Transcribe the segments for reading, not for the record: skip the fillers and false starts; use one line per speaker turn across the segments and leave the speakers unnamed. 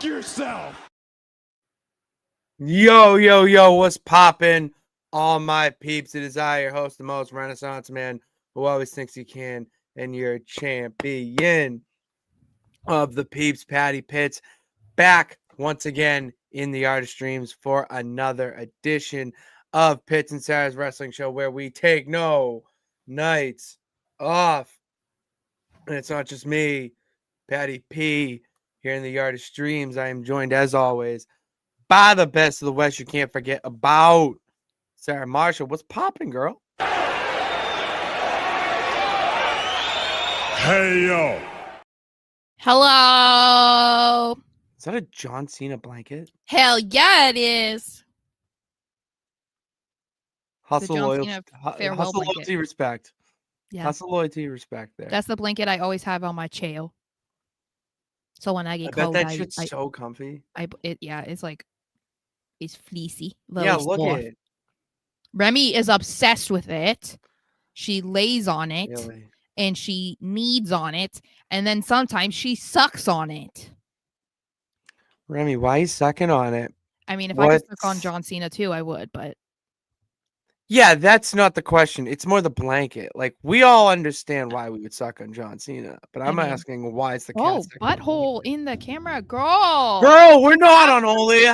yourself.
Yo, what's poppin'? All my peeps, it is I, your host, the most Renaissance man who always thinks he can, and your champion of the peeps, Patty Pitts, back once again in the Art of Streams for another edition of Pitts and Sara's Wrestling Show, where we take no nights off. And it's not just me, Patty P, here in the Art of Streams. I am joined, as always, by the best of the West. You can't forget about Sara Marshall. What's popping, girl?
Hey, yo.
Hello.
Is that a John Cena blanket?
Hell yeah, it is.
Hustle, loyalty,
farewell
hustle,
blanket.
loyalty, respect.
Yeah.
Hustle, loyalty, respect there.
That's the blanket I always have on my chair. So when I get cold,
that shit's so comfy.
It's fleecy.
Yeah, look at it.
Remy is obsessed with it. She lays on it.
Really?
And she kneads on it. And then sometimes she sucks on it.
Remy, why are you sucking on it?
I mean, if I could suck on John Cena too, I would, but.
Yeah, that's not the question. It's more the blanket. Like, we all understand why we would suck on John Cena, but I'm asking why it's the cat.
Oh, butthole in the camera, girl.
Girl, we're not on only.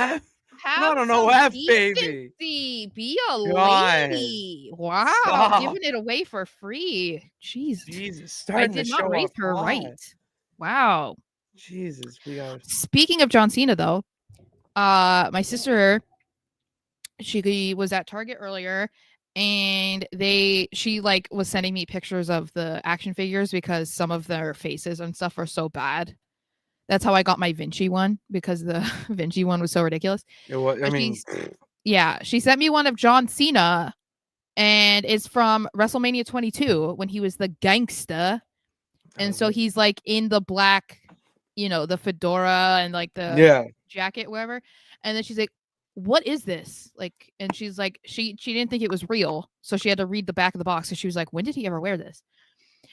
Not on OF, baby.
Be a lady. Wow.
Stop.
Giving it away for free.
Jesus.
I did not raise her right. Wow.
Jesus.
Speaking of John Cena, though, my sister, she was at Target earlier, and she was sending me pictures of the action figures because some of their faces and stuff are so bad. That's how I got my Vinci one, because the Vinci one was so ridiculous. She sent me one of John Cena, and it's from WrestleMania 22 when he was the gangsta. And so he's like in the black, the fedora and like the jacket, whatever. And then she's like, what is this? Like, and she's like, she didn't think it was real. So she had to read the back of the box. So she was like, when did he ever wear this?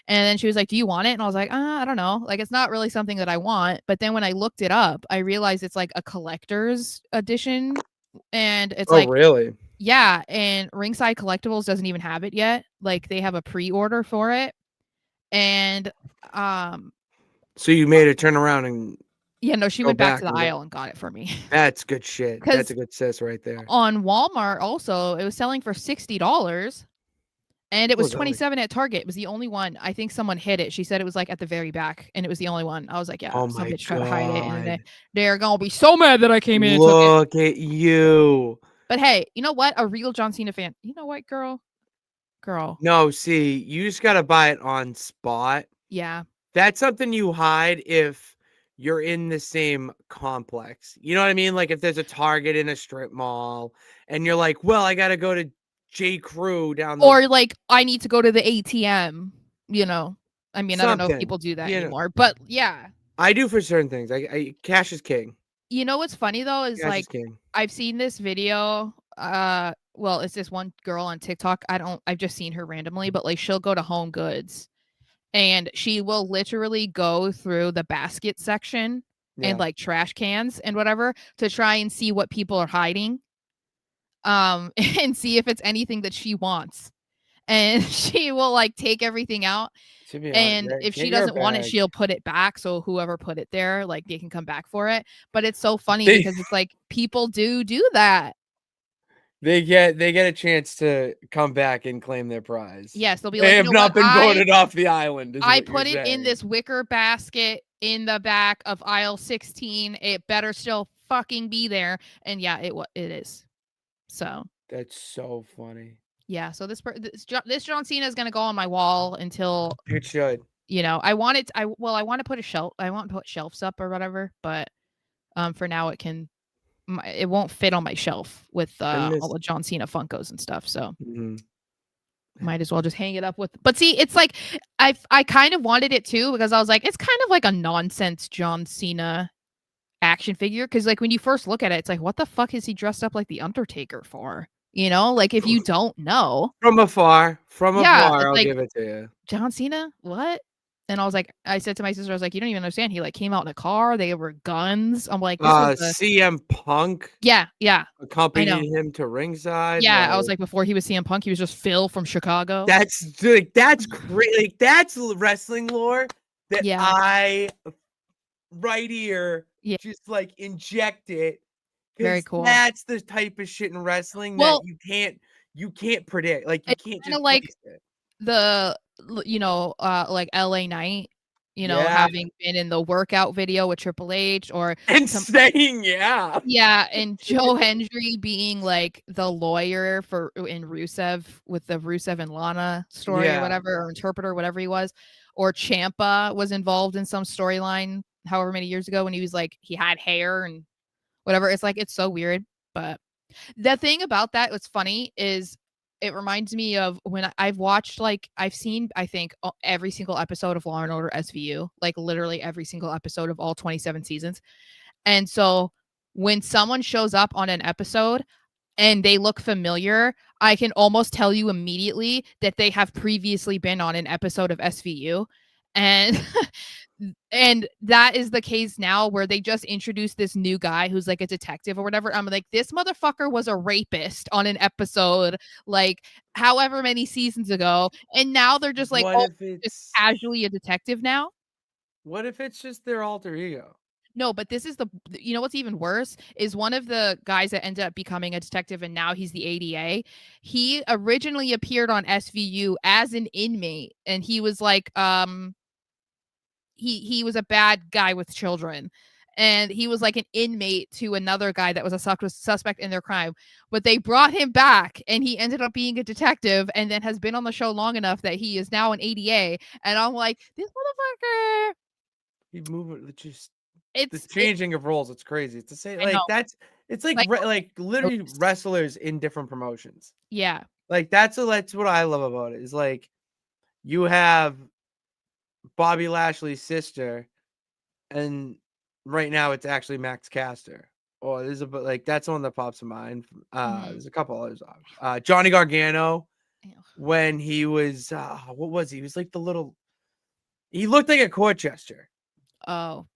And then she was like, do you want it? And I was like, I don't know. Like, it's not really something that I want. But then when I looked it up, I realized it's like a collector's edition. And it's
really?
Yeah. And Ringside Collectibles doesn't even have it yet. Like, they have a pre-order for it. And
so you made her turn around and
she went back to the aisle and got it for me.
That's good shit. That's a good sis right there.
On Walmart also, it was selling for $60. And it was 27 at Target. It was the only one. I think someone hid it. She said it was like at the very back, and it was the only one. I was like, yeah, some bitch tried to hide it, and they're gonna be so mad that I came in.
Look at you.
But hey, you know what? A real John Cena fan. You know what, girl?
No, see, you just gotta buy it on spot.
Yeah.
That's something you hide if you're in the same complex. You know what I mean? Like if there's a Target in a strip mall, and you're like, well, I gotta go to J. Crew down
or like I need to go to the ATM, I mean, I don't know if people do that anymore, but yeah,
I do for certain things. I cash is king.
You know what's funny though is cash like I've seen this video. Well, it's this one girl on TikTok. I've just seen her randomly, but like she'll go to Home Goods and she will literally go through the basket section and like trash cans and whatever to try and see what people are hiding. And see if it's anything that she wants, and she will like take everything out, and if she doesn't want it, she'll put it back, so whoever put it there, like, they can come back for it. But it's so funny because it's like people do that.
They get a chance to come back and claim their prize.
Yes, they'll be
like, they have not been voted off the island.
I put it in this wicker basket in the back of aisle 16. It better still fucking be there. And yeah, it is. So
that's so funny.
Yeah. So this John Cena is gonna go on my wall until
it should.
I want to put a shelf. I want to put shelves up or whatever. But for now, it won't fit on my shelf with all the John Cena Funkos and stuff. So might as well just hang it up with. But see, it's like I kind of wanted it too because I was like, it's kind of like a nonsense John Cena action figure, because like when you first look at it, it's like, what the fuck is he dressed up like the Undertaker for? Like if you don't know
from afar, I'll give it to you.
John Cena, what? And I said to my sister, I was like, you don't even understand. He like came out in a car. They were guns. I'm like, this was
CM Punk.
Yeah.
Accompanied him to ringside.
Yeah, I was like, before he was CM Punk, he was just Phil from Chicago.
That's crazy. Like, that's wrestling lore that I right here just like inject it.
Very cool.
That's the type of shit in wrestling that you can't predict. Like, you can't just
like
it.
The like LA Knight, having been in the workout video with Triple H
and saying
and Joe Hendry being like the lawyer in Rusev with the Rusev and Lana story or whatever, or interpreter, whatever he was, or Ciampa was involved in some storyline however many years ago when he was like he had hair and whatever. It's like it's so weird, but the thing about that what's funny is it reminds me of when I've watched I've seen I think every single episode of Law and Order SVU, like literally every single episode of all 27 seasons. And so when someone shows up on an episode and they look familiar, I can almost tell you immediately that they have previously been on an episode of SVU. And and that is the case now where they just introduced this new guy who's like a detective or whatever. I'm like, this motherfucker was a rapist on an episode like however many seasons ago, and now they're just like, just casually a detective now.
What if it's just their alter ego?
No, but this is what's even worse is one of the guys that ended up becoming a detective and now he's the ADA. He originally appeared on SVU as an inmate, and he was like he was a bad guy with children, and he was like an inmate to another guy that was a suspect in their crime, but they brought him back and he ended up being a detective and then has been on the show long enough that he is now an ADA. And I'm like, this motherfucker,
he moving just the changing of roles. It's crazy to say. Like, it's like literally wrestlers in different promotions.
Yeah,
like that's what I love about it is like you have Bobby Lashley's sister, and right now it's actually Max Caster. Oh, there's that's one that pops in mind. There's a couple others. Johnny Gargano, when he was what was he? He was like he looked like a court jester.
Oh,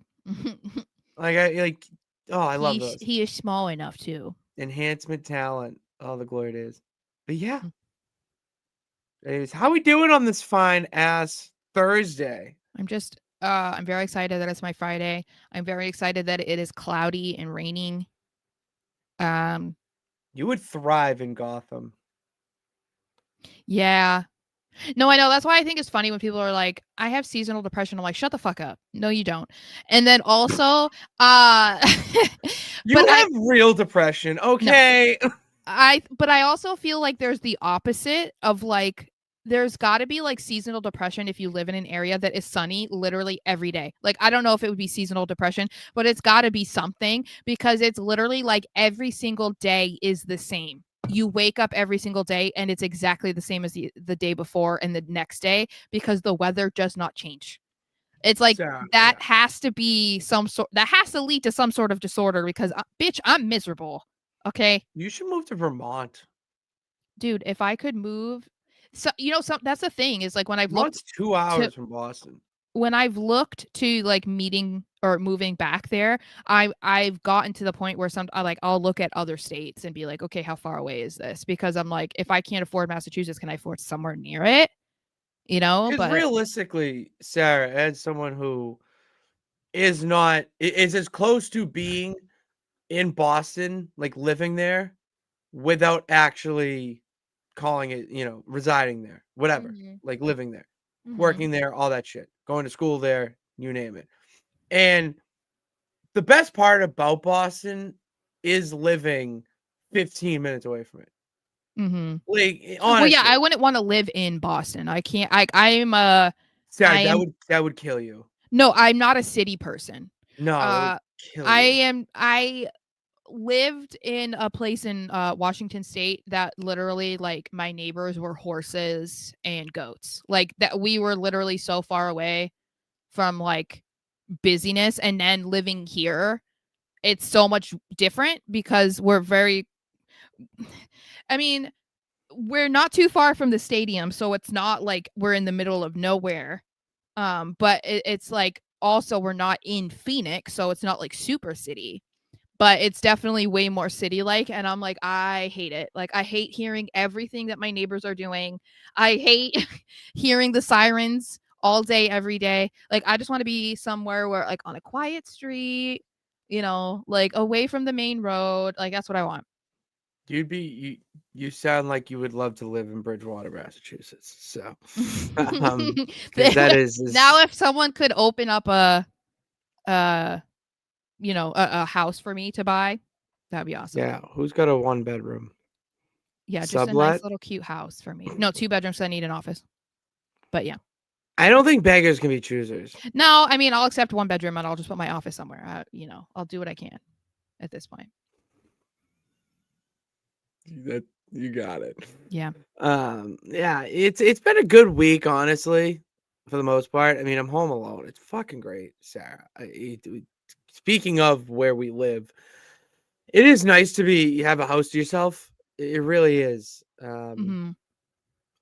I love those.
He is small enough too.
Enhancement talent, all the glory days. But yeah, anyways, how we doing on this fine ass Thursday?
I'm very excited that it's my Friday. I'm very excited that it is cloudy and raining.
You would thrive in Gotham.
Yeah. No, I know. That's why I think it's funny when people are like, I have seasonal depression. I'm like, shut the fuck up. No, you don't. And then also,
you have real depression. Okay.
No. But I also feel like there's the opposite of like, there's got to be like seasonal depression if you live in an area that is sunny literally every day. Like, I don't know if it would be seasonal depression, but it's got to be something because it's literally like every single day is the same. You wake up every single day and it's exactly the same as the day before and the next day because the weather does not change. It's like that has to be that has to lead to some sort of disorder because bitch, I'm miserable. Okay.
You should move to Vermont.
Dude, if I could move. So, that's the thing is like when I've looked
2 hours from Boston.
When I've looked to like meeting or moving back there, I've gotten to the point where I'll look at other states and be like, okay, how far away is this? Because I'm like, if I can't afford Massachusetts, can I afford somewhere near it? But
realistically, Sarah, as someone who is as close to being in Boston, like living there, without actually calling it, residing there, whatever, like living there, working there, all that shit, going to school there, you name it. And the best part about Boston is living 15 minutes away from it. Like, honestly.
Well, yeah, I wouldn't want to live in Boston. I can't.
That would kill you.
No, I'm not a city person.
No,
I lived in a place in Washington State that literally like my neighbors were horses and goats. Like that we were literally so far away from like busyness, and then living here, it's so much different because we're not too far from the stadium, so it's not like we're in the middle of nowhere. But it's like also we're not in Phoenix, so it's not like super city. But it's definitely way more city-like, and I'm like, I hate it. Like, I hate hearing everything that my neighbors are doing. I hate hearing the sirens all day, every day. Like, I just want to be somewhere where, like, on a quiet street, like away from the main road. Like, that's what I want.
You sound like you would love to live in Bridgewater, Massachusetts. So, because that
Now,
is
if someone could open up a house for me to buy, that'd be awesome.
yeah. Who's got a 1-bedroom?
Yeah, just a nice
Sublet?
little cute house for me. No, 2 bedrooms, so I need an office. But yeah.
I don't think beggars can be choosers.
No, I mean, I'll accept 1 bedroom and I'll just put my office somewhere. I'll do what I can at this point.
That you got it.
Yeah.
Yeah, it's been a good week, honestly, for the most part. I mean, I'm home alone. It's fucking great, Sarah. Speaking of where we live, it is nice to have a house to yourself. It really is. Oh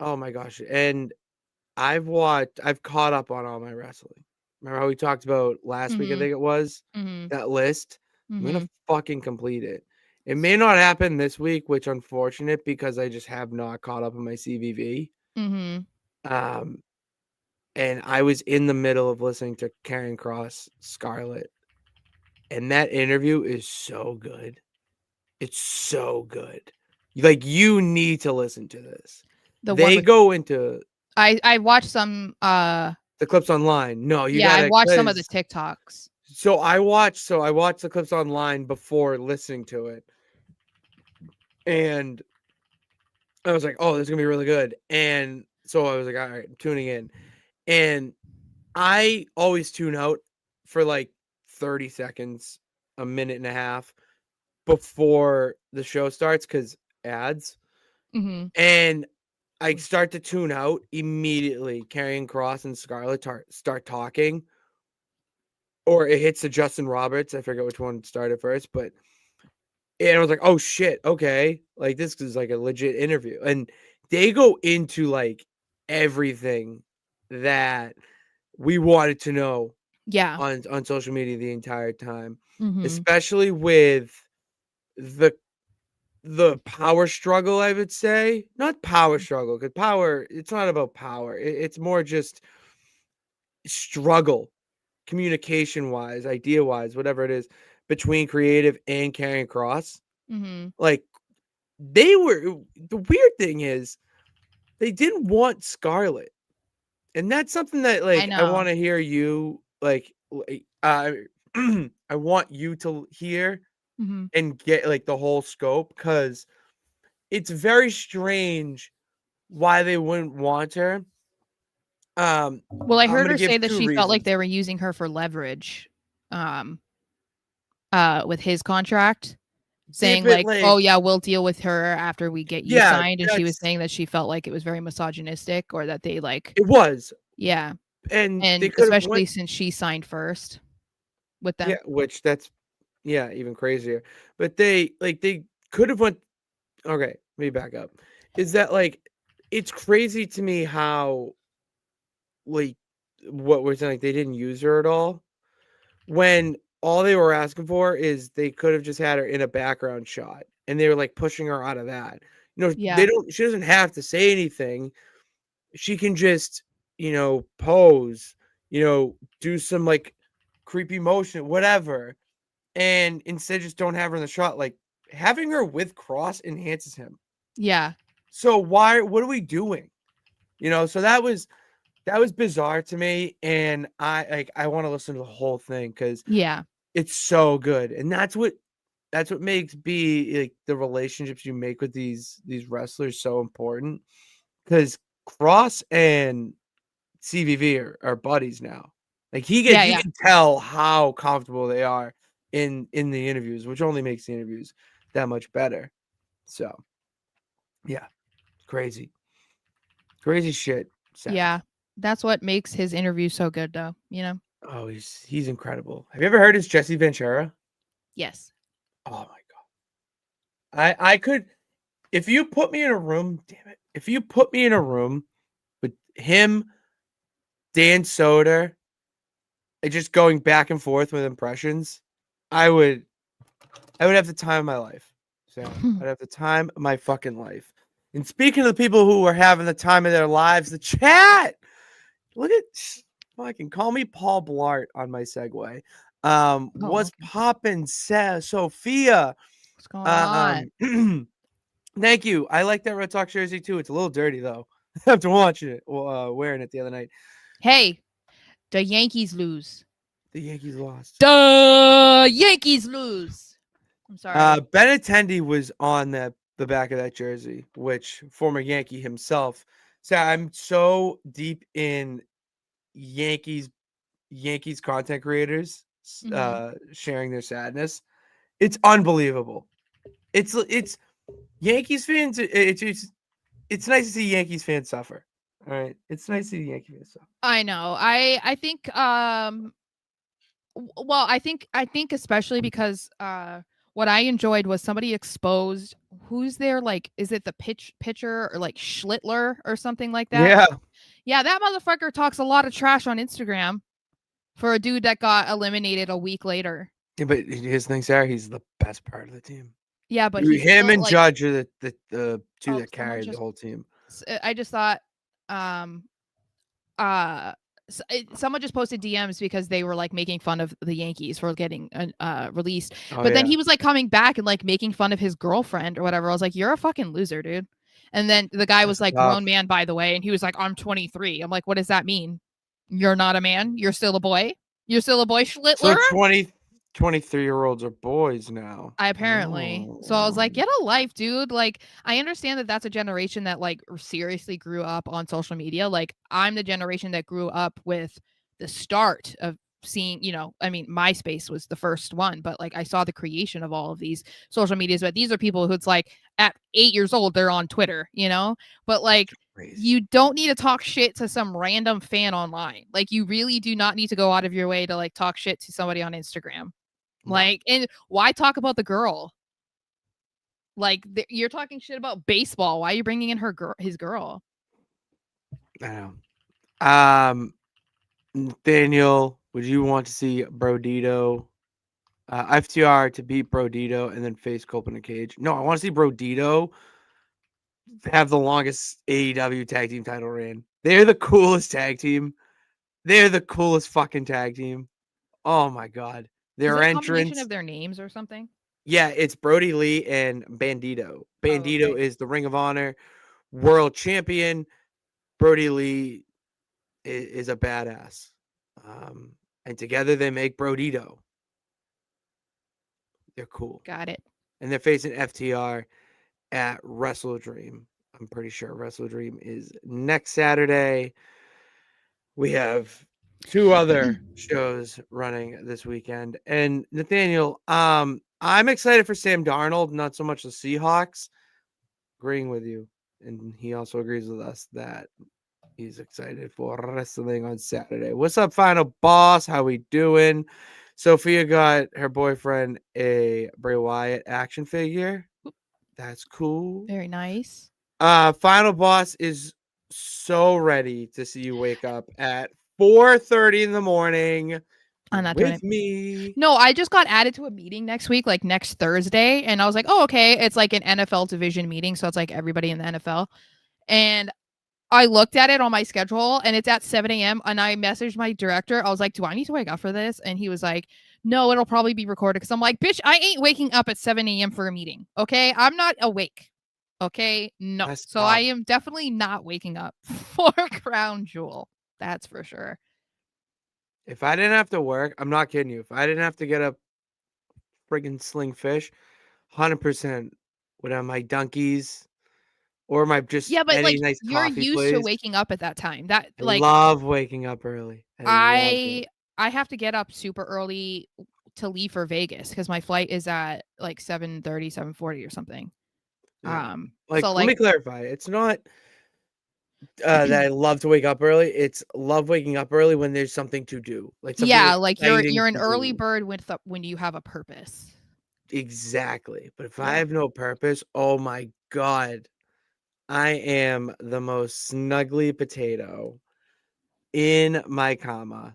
my gosh. And I've caught up on all my wrestling. Remember how we talked about last week, I think it was, that list? I'm gonna fucking complete it. It may not happen this week, which unfortunate because I just have not caught up on my CVV. And I was in the middle of listening to Karrion Kross Scarlett, and that interview is so good. It's so good. Like, you need to listen to this. They go into
I watched some
the clips online. No, you
yeah,
gotta
I watched some of the TikToks.
So I watched the clips online before listening to it. And I was like, oh, this is gonna be really good. And so I was like, all right, I'm tuning in. And I always tune out for like 30 seconds, a minute and a half before the show starts because ads. And I start to tune out immediately. Karrion Kross and Scarlett start talking, or it hits to Justin Roberts. I forget which one started first, but and I was like, oh shit, okay, like this is like a legit interview, and they go into like everything that we wanted to know.
Yeah.
On social media the entire time, especially with the power struggle, I would say. Not power struggle, because power, it's not about power. It's more just struggle, communication-wise, idea-wise, whatever it is, between creative and Karrion Kross. Like, the weird thing is, they didn't want Scarlett. And that's something that, like, I wanna hear you, I want you to hear and get, like, the whole scope, because it's very strange why they wouldn't want her.
Well, I heard her say that she felt like
reasons.
they were using her for leverage, with his contract, saying like, "Oh yeah, we'll deal with her after we get you signed." And she was saying that she felt like it was very misogynistic, or that they like.
It was.
Yeah,
And they
especially since she signed first with them.
Yeah, which that's even crazier. But they could have went. Okay, let me back up. Is that like, it's crazy to me how, like, what we're saying, like, they didn't use her at all, when all they were asking for is they could have just had her in a background shot, and they were like pushing her out of that.
Yeah.
She doesn't have to say anything. She can just, pose, do some like creepy motion, whatever. And instead just don't have her in the shot. Like, having her with Kross enhances him.
Yeah.
So what are we doing? So that was bizarre to me. And I want to listen to the whole thing because it's so good. And that's what makes like the relationships you make with these wrestlers so important. Because Kross and CVV are buddies now. Like, you can tell how comfortable they are in the interviews, which only makes the interviews that much better. So, yeah, crazy shit. Sarah.
Yeah, that's what makes his interview so good, though.
Oh, he's incredible. Have you ever heard his Jesse Ventura?
Yes.
Oh my god, I could, if you put me in a room, damn it, if you put me in a room with him Dan Soder, just going back and forth with impressions, I would have the time of my life. So I'd have the time of my fucking life. And speaking of the people who are having the time of their lives, the chat. Look at fucking call me Paul Blart on my segue. What's poppin', Sophia?
What's going on?
Thank you. I like that Red Sox jersey too. It's a little dirty though. After watching it, wearing it the other night.
Hey, the Yankees lose.
The Yankees lost.
The Yankees lose. I'm sorry.
Benintendi was on the back of that jersey, which former Yankee himself. So I'm so deep in Yankees content creators sharing their sadness. It's unbelievable. It's Yankees fans. It's nice to see Yankees fans suffer. All right, it's nice to see Yankees fans suffer.
I know. I think well, I think especially because what I enjoyed was somebody exposed who's there, like, is it the pitcher or like Schlittler or something like that? Yeah, that motherfucker talks a lot of trash on Instagram for a dude that got eliminated a week later.
Yeah, but his thing, Sarah, he's the best part of the team.
Yeah, but
him and like, Judge are the two that carried the whole team.
I just thought someone just posted DMs because they were like making fun of the Yankees for getting released. But then he was like coming back and like making fun of his girlfriend or whatever. I was like, you're a fucking loser, dude. And then the guy was like, grown man, by the way. And he was like, I'm 23. I'm like, what does that mean? You're not a man. You're still a boy. You're still a boy, Schlittler.
So 23-year-olds are boys now.
Apparently. So I was like, get a life, dude. Like, I understand that that's a generation that like seriously grew up on social media. Like, I'm the generation that grew up with the start of seeing, you know, I mean, MySpace was the first one, but like I saw the creation of all of these social medias. But these are people who it's like at 8 years old, they're on Twitter, you know? But like, you don't need to talk shit to some random fan online. Like, you really do not need to go out of your way to like talk shit to somebody on Instagram. Like, and why talk about the girl? Like, you're talking shit about baseball. Why are you bringing in his girl?
I know. Nathaniel, would you want to see Brodito, FTR to beat Brodito and then face Cope in a cage? No, I want to see Brodito have the longest AEW tag team title reign. They're the coolest tag team. They're the coolest fucking tag team. Oh my god. Their entrance, a combination
of their names or something?
Yeah, it's Brody Lee and Bandito. Bandito is the Ring of Honor world champion. Brody Lee is a badass. And together they make Brodito. They're cool.
Got it.
And they're facing FTR at Wrestle Dream. I'm pretty sure Wrestle Dream is next Saturday. We have 2 other shows running this weekend. And Nathaniel, I'm excited for Sam Darnold, not so much the Seahawks. Agreeing with you. And he also agrees with us that he's excited for wrestling on Saturday. What's up, Final Boss? How we doing? Sophia got her boyfriend a Bray Wyatt action figure. That's cool.
Very nice.
Final Boss is so ready to see you wake up at 4:30 in the morning.
I'm not
with me.
No, I just got added to a meeting next week, like next Thursday, and I was like, oh, okay. It's like an NFL division meeting, so it's like everybody in the NFL. And I looked at it on my schedule, and it's at 7 a.m. And I messaged my director. I was like, do I need to wake up for this? And he was like, no, it'll probably be recorded. Because I'm like, bitch, I ain't waking up at 7 a.m. for a meeting. Okay, I'm not awake. Okay, no. That's so tough. I am definitely not waking up for Crown Jewel. That's for sure.
If I didn't have to work, I'm not kidding you. If I didn't have to get up friggin' sling fish, 100% would have my Dunkies or my just
but like
nice
you're used
place.
to waking up at that time. That like
love waking up early.
I have to get up super early to leave for Vegas because my flight is at like 7:30, 7:40 or something.
Yeah. Let me clarify. It's not that I love to wake up early. It's love waking up early when there's something to do. Like
you're an early bird when you have a purpose.
Exactly. But if I have no purpose, oh my god, I am the most snuggly potato. in my comma.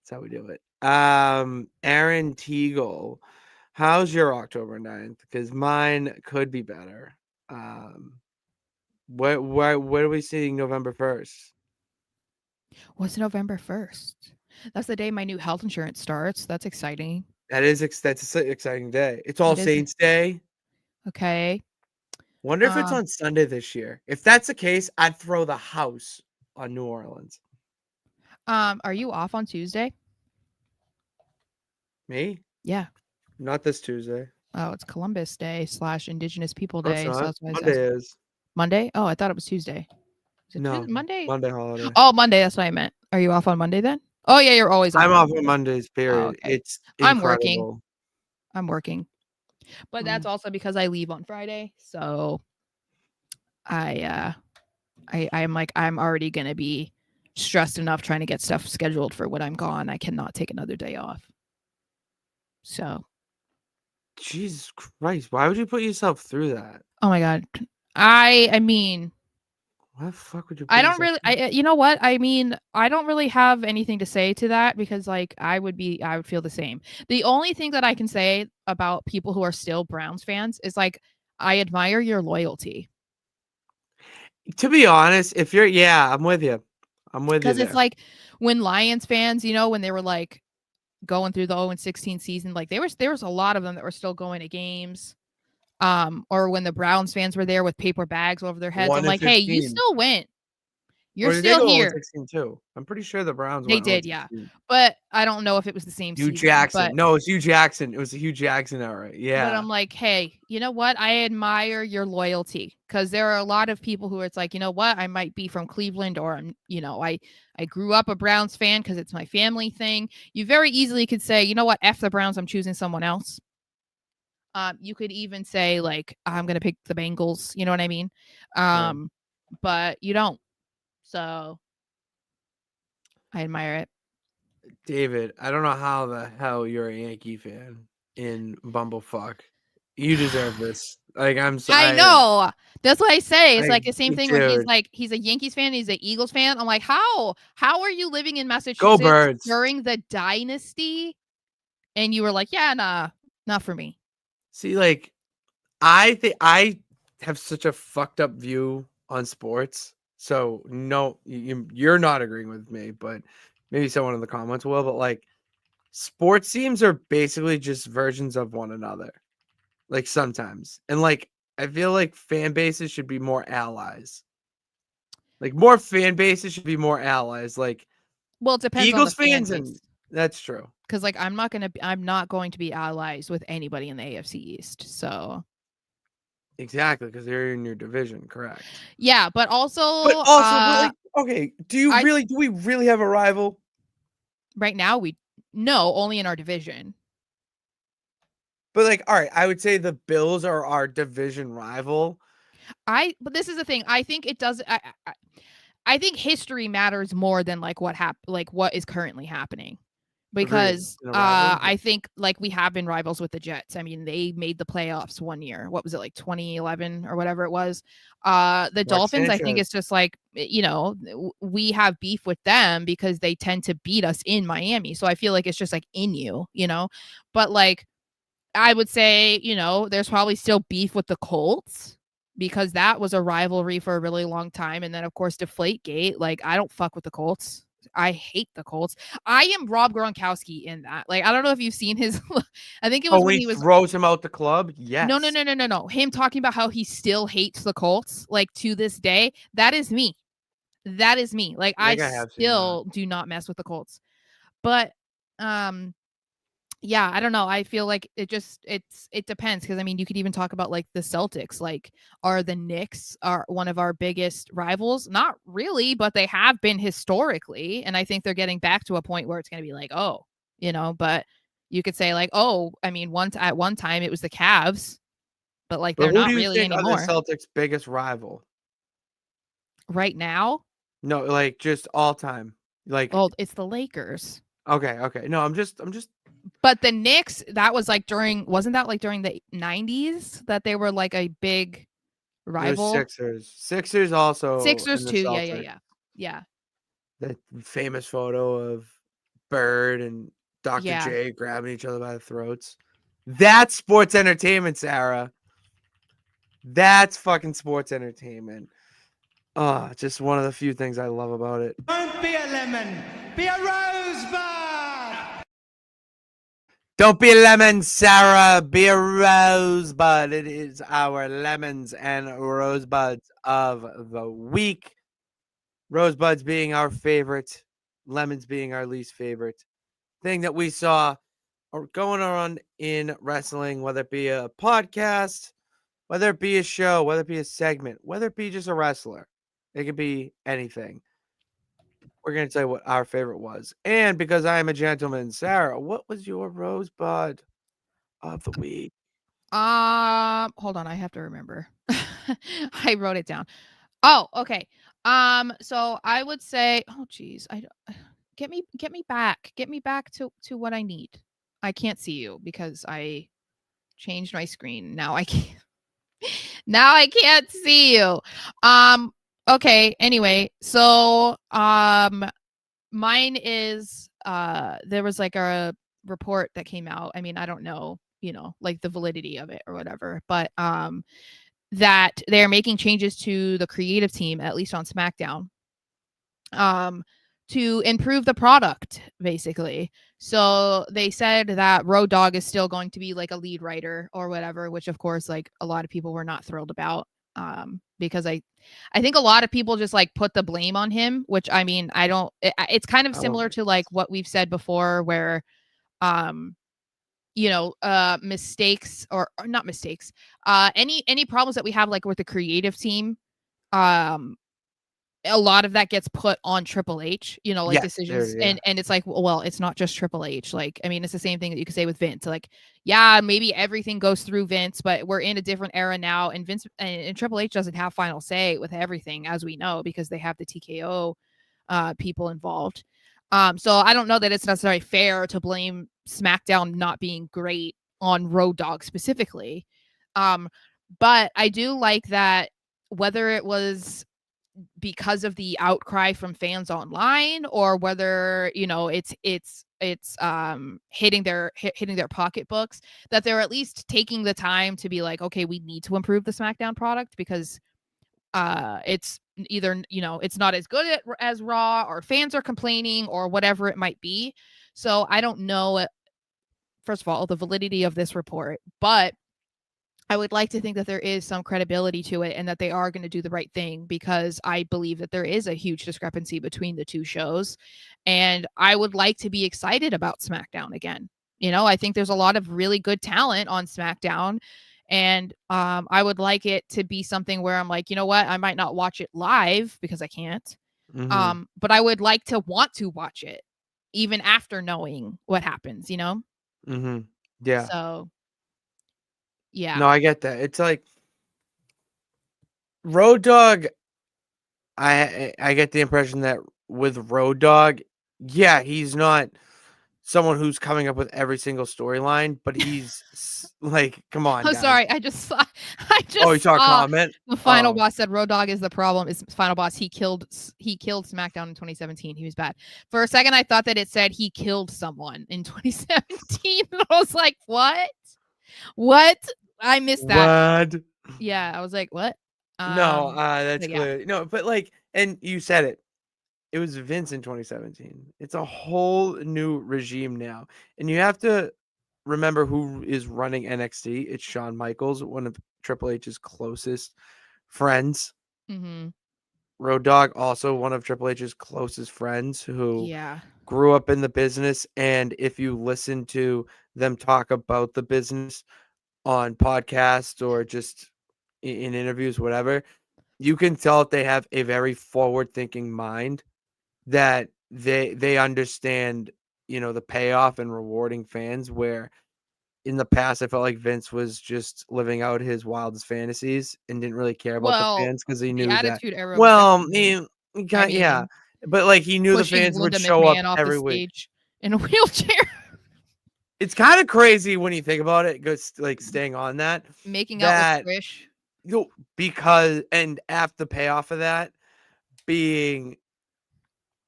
That's how we do it. Aaron Teagle, how's your October 9th? Because mine could be better. What are we seeing November 1st?
What's November 1st? That's the day my new health insurance starts. That's exciting.
That's an exciting day. It's All Saints Day.
Okay.
Wonder if it's on Sunday this year. If that's the case, I'd throw the house on New Orleans.
Are you off on Tuesday?
Me?
Yeah.
Not this Tuesday.
Oh, it's Columbus Day / Indigenous People
No, it's
Day. So
not.
that's why
Monday is.
Monday? Oh, I thought it was Tuesday. Is it
No,
Monday?
Monday holiday.
Oh, Monday. That's what I meant. Are you off on Monday then? Oh yeah, you're always off.
I'm off on Mondays, period.
Oh, okay.
It's incredible.
I'm working. But that's also because I leave on Friday. So I'm like, I'm already gonna be stressed enough trying to get stuff scheduled for when I'm gone. I cannot take another day off. So
Jesus Christ, why would you put yourself through that?
Oh my God. I mean,
why the fuck would you
I don't really you know what? I mean, I don't really have anything to say to that because like I would feel the same. The only thing that I can say about people who are still Browns fans is like I admire your loyalty.
To be honest, if you're I'm with you. I'm with you
Because it's like when Lions fans, when they were like going through the 0-16 season, like there was a lot of them that were still going to games. Or when the Browns fans were there with paper bags over their heads. I'm like, hey, you still went. You're still here.
16 too. I'm pretty sure the Browns
They did, yeah. But I don't know if it was the same
Hugh
season.
Jackson. No, it's Hugh Jackson. It was a Hugh Jackson era. Yeah.
But I'm like, hey, you know what? I admire your loyalty because there are a lot of people who it's like, you know what? I might be from Cleveland or I grew up a Browns fan because it's my family thing. You very easily could say, you know what? F the Browns. I'm choosing someone else. You could even say like, I'm going to pick the Bengals. You know what I mean? But you don't. So I admire it.
David, I don't know how the hell you're a Yankee fan in Bumblefuck. You deserve this. Like
I know. That's what I say. It's like the same thing where he's a Yankees fan, he's an Eagles fan. I'm like, how are you living in Massachusetts during the dynasty? And you were like, yeah, nah, not for me.
See, like, I think I have such a fucked up view on sports. So no, you're not agreeing with me, but maybe someone in the comments will. But like, sports teams are basically just versions of one another. Like sometimes, and like I feel like fan bases should be more allies. Like more fan bases should be more allies. Like,
well, it depends
Eagles
on the
fans, and that's true.
Because like I'm not going to be allies with anybody in the AFC East. So
exactly, because they're in your division, correct?
Yeah, but also,
like, okay, do we really have a rival?
Right now, only in our division.
But like, all right, I would say the Bills are our division rival.
But this is the thing. I think it does. I think history matters more than like what is currently happening. Because I think like we have been rivals with the Jets. I mean, they made the playoffs one year. What was it, like 2011 or whatever it was? The Dolphins, I think it's just like, we have beef with them because they tend to beat us in Miami. So I feel like it's just like in you, But like, I would say, there's probably still beef with the Colts because that was a rivalry for a really long time. And then, of course, Deflategate. Like, I don't fuck with the Colts. I hate the Colts. I am Rob Gronkowski in that. Like, I don't know if you've seen his. I think it was when he
throws him out the club. Yes.
No. Him talking about how he still hates the Colts, like to this day. That is me. Like, I still do not mess with the Colts. But, yeah, I don't know. I feel like it depends because I mean, you could even talk about like the Celtics. Like, are the Knicks one of our biggest rivals? Not really, but they have been historically, and I think they're getting back to a point where it's going to be like, oh, But you could say like, oh, I mean, at one time it was the Cavs, but like they're not really anymore.
Are the Celtics' biggest rival
right now?
No, like just all time. Like,
well, it's the Lakers.
Okay. No, I'm just.
But the Knicks, wasn't that like during the 90s that they were like a big rival?
Sixers also.
Sixers too. Yeah.
The famous photo of Bird and Dr.
Yeah.
J grabbing each other by the throats. That's sports entertainment, Sarah. That's fucking sports entertainment. Just one of the few things I love about it.
Don't be a lemon, be a rosebud.
Don't be a lemon, Sarah. Be a rosebud. It is our lemons and rosebuds of the week. Rosebuds being our favorite, lemons being our least favorite thing that we saw going on in wrestling, whether it be a podcast, whether it be a show, whether it be a segment, whether it be just a wrestler. It could be anything. We're going to tell you what our favorite was. And because I am a gentleman, Sarah, what was your rosebud of the week?
Hold on, I have to remember. I wrote it down. Oh, okay. So I would say, oh geez, get me back. Get me back to what I need. I can't see you because I changed my screen. Now I can't. Now I can't see you. Okay, anyway, so mine is there was like a report that came out. I mean, I don't know, like the validity of it or whatever, but that they're making changes to the creative team, at least on SmackDown, to improve the product, basically. So they said that Road Dogg is still going to be like a lead writer or whatever, which of course, like a lot of people were not thrilled about. Because I think a lot of people just like put the blame on him, which I mean, it's kind of similar to like what we've said before, where mistakes or not mistakes, any problems that we have like with the creative team, a lot of that gets put on Triple H, like decisions. And it's like, well, it's not just Triple H. Like, I mean, it's the same thing that you could say with Vince. Like, yeah, maybe everything goes through Vince, but we're in a different era now. And Vince and Triple H doesn't have final say with everything, as we know, because they have the TKO people involved. So I don't know that it's necessarily fair to blame SmackDown not being great on Road Dogg specifically. But I do like that, whether it was because of the outcry from fans online or whether it's hitting their pocketbooks, that they're at least taking the time to be like, okay, we need to improve the SmackDown product because it's either it's not as good as Raw, or fans are complaining, or whatever it might be. So I don't know, first of all, the validity of this report, but I would like to think that there is some credibility to it and that they are going to do the right thing, because I believe that there is a huge discrepancy between the two shows. And I would like to be excited about SmackDown again. I think there's a lot of really good talent on SmackDown. And I would like it to be something where I'm like, you know what? I might not watch it live because I can't.
Mm-hmm.
But I would like to want to watch it even after knowing what happens,
Mm-hmm. Yeah.
So yeah.
No, I get that. It's like Road Dogg. I get the impression that with Road Dogg, yeah, he's not someone who's coming up with every single storyline, but he's like, come on, guys.
Sorry, I just saw
you saw a comment?
The Final Boss said Road Dogg is the problem. Is Final Boss, he killed SmackDown in 2017. He was bad. For a second, I thought that it said he killed someone in 2017. And I was like, what? I missed that.
What?
Yeah, I was like, what?
No, that's clear.
Yeah.
No, but like, and you said it. It was Vince in 2017. It's a whole new regime now. And you have to remember who is running NXT. It's Shawn Michaels, one of Triple H's closest friends.
Mm-hmm.
Road Dogg, also one of Triple H's closest friends, who
Yeah.
grew up in the business. And if you listen to them talk about the business on podcasts or just in interviews, whatever, you can tell that they have a very forward-thinking mind, that they understand, the payoff and rewarding fans, where in the past I felt like Vince was just living out his wildest fantasies and didn't really care about the fans, because he knew that.
Attitude Era.
Well, yeah, but like he knew the fans would show up every week
in a wheelchair.
It's kind of crazy when you think about it. Goes like staying on that,
making out with Trish.
Because and after the payoff of that being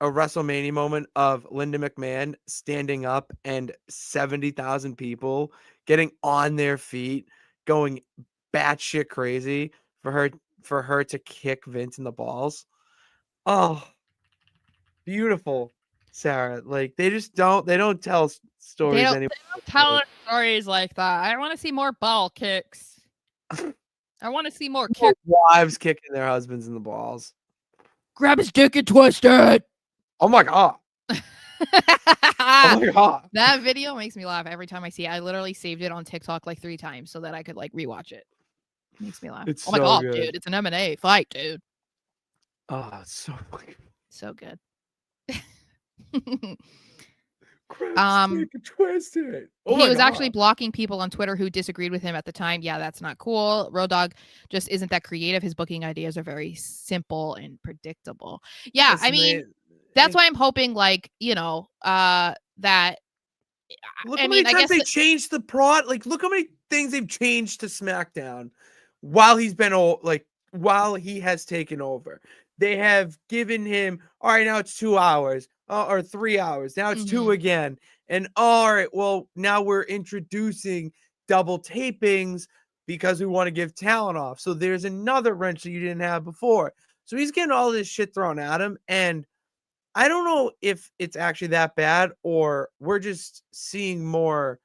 a WrestleMania moment of Linda McMahon standing up and 70,000 people getting on their feet, going batshit crazy for her to kick Vince in the balls. Oh, beautiful, Sarah. Like they don't tell stories anymore.
They don't tell stories like that. I want to see more ball kicks. I want to see more
wives kicking their husbands in the balls.
Grab his dick and twist it.
Oh my god. Oh my god.
That video makes me laugh every time I see it. I literally saved it on TikTok like 3 times so that I could like rewatch it. It makes me laugh.
It's
oh my
so
god,
good.
dude. It's an M&A fight, dude.
Oh, it's so fucking
so good.
Twist it.
He was actually blocking people on Twitter who disagreed with him at the time. Yeah, that's not cool. Road Dogg just isn't that creative. His booking ideas are very simple and predictable. Yeah,
Listen,
I mean, that's why I'm hoping, like, that.
Look how many times they changed the prod. Like, look how many things they've changed to SmackDown while while he has taken over. They have given him, all right, now it's 2 hours or 3 hours. Now it's 2 again. And all right, well, now we're introducing double tapings because we want to give talent off. So there's another wrench that you didn't have before. So he's getting all this shit thrown at him. And I don't know if it's actually that bad or we're just seeing more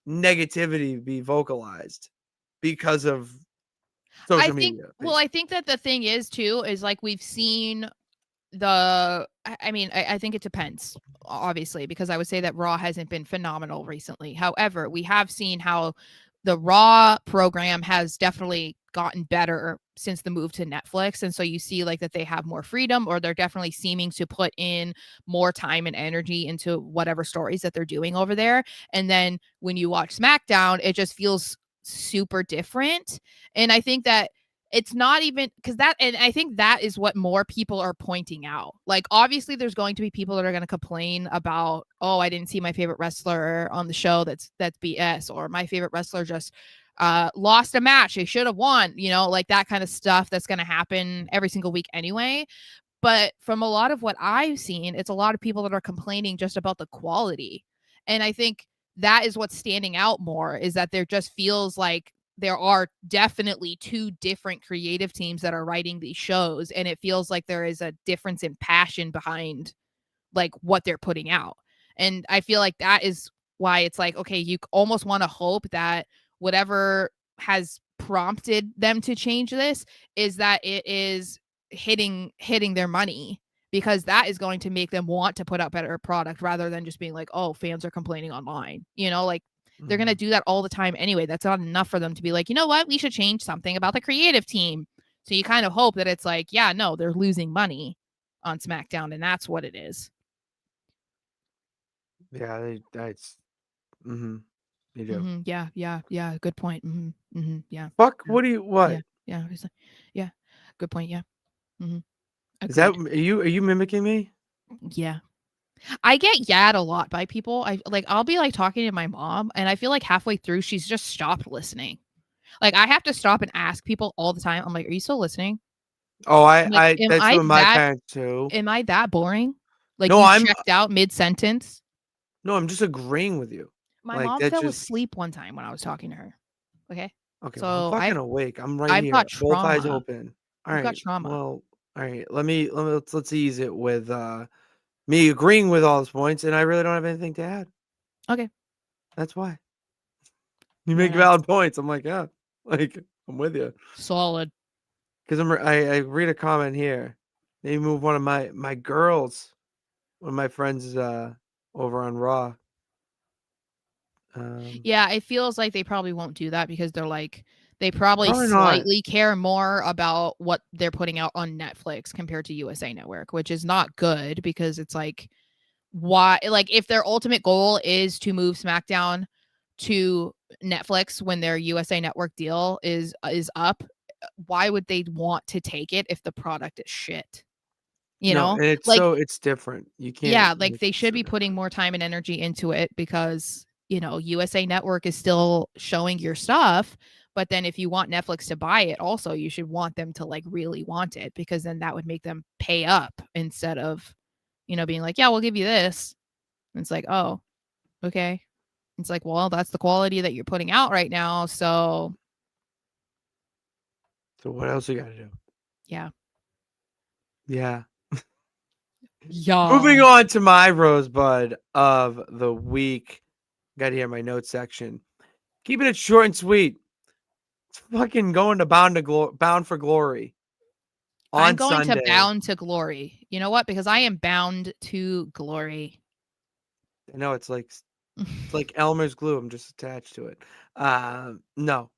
negativity be vocalized because of social media.
Well, I think that the thing is too, is like we've seen I think it depends, obviously, because I would say that Raw hasn't been phenomenal recently. However, we have seen how the Raw program has definitely gotten better since the move to Netflix. And so you see like that they have more freedom, or they're definitely seeming to put in more time and energy into whatever stories that they're doing over there. And then when you watch SmackDown, it just feels super different. And I think that it's not even because and I think that is what more people are pointing out. Like, obviously, there's going to be people that are going to complain about, oh, I didn't see my favorite wrestler on the show. That's BS. Or my favorite wrestler just lost a match. They should have won, like that kind of stuff that's going to happen every single week anyway. But from a lot of what I've seen, it's a lot of people that are complaining just about the quality. And I think that is what's standing out more, is that there just feels like there are definitely 2 different creative teams that are writing these shows. And it feels like there is a difference in passion behind like what they're putting out. And I feel like that is why it's like, okay, you almost want to hope that whatever has prompted them to change this is that it is hitting their money, because that is going to make them want to put out better product rather than just being like, oh, fans are complaining online, like they're going to do that all the time anyway. That's not enough for them to be like, you know what, we should change something about the creative team. So you kind of hope that it's like, yeah, no, they're losing money on SmackDown, and that's what it is.
Yeah, that's they do.
Yeah, good point. Yeah.
Fuck, what do you
Yeah. Yeah. Good point. Yeah.
Is that are you mimicking me?
Yeah. I get yapped a lot by people. I'll be like talking to my mom, and I feel like halfway through she's just stopped listening. Like, I have to stop and ask people all the time. I'm like, are you still listening?
Oh, that's what my parents too.
Am I that boring? Like,
no,
you checked out mid-sentence?
No, I'm just agreeing with you.
My mom fell asleep one time when I was talking to her. Okay.
Okay,
so
well, I'm fucking awake. I'm right
I've
here,
got
both eyes open. All right.
Got trauma.
Well, all right. Let's ease it with me agreeing with all those points, and I really don't have anything to add.
Okay.
That's why. You make valid points. I'm like, yeah, like I'm with you.
Solid.
Because I read a comment here. They move one of my girls, one of my friends over on Raw.
Yeah, it feels like they probably won't do that because they're like, they probably slightly care more about what they're putting out on Netflix compared to USA Network, which is not good, because it's like, why, like, if their ultimate goal is to move SmackDown to Netflix when their USA Network deal is up, why would they want to take it if the product is shit?
And it's like, it's different. You can't.
Yeah, like they should be putting more time and energy into it, because USA Network is still showing your stuff. But then if you want Netflix to buy it also, you should want them to like really want it, because then that would make them pay up instead of being like, yeah, we'll give you this. And it's like, oh, okay. It's like, well, that's the quality that you're putting out right now. So
what else you got to do?
Yeah.
Yeah.
Yeah.
Moving on to my Rosebud of the week. Got here in my notes section. Keeping it short and sweet. It's fucking going to Bound for Glory on
I'm going
Sunday.
to Bound to Glory. You know what? Because I am bound to glory.
I know it's like Elmer's glue. I'm just attached to it. No.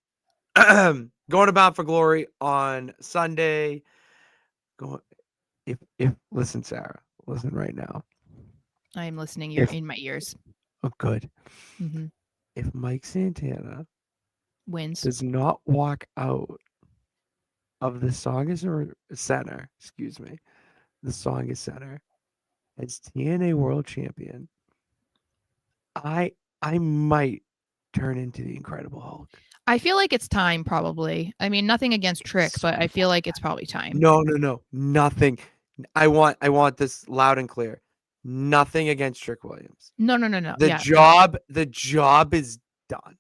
Going to Bound for Glory on Sunday. If listen, Sarah, listen right now.
I am listening. You're in my ears.
Oh, good.
Mm-hmm.
If Mike Santana
wins,
does not walk out of the Song is Center, excuse me, the Song is Center as TNA World Champion, I might turn into the Incredible Hulk.
I feel like it's time, probably. I mean, nothing against Trick, but I feel like it's probably time.
No, nothing. I want this loud and clear. Nothing against Trick Williams.
No.
The job is done.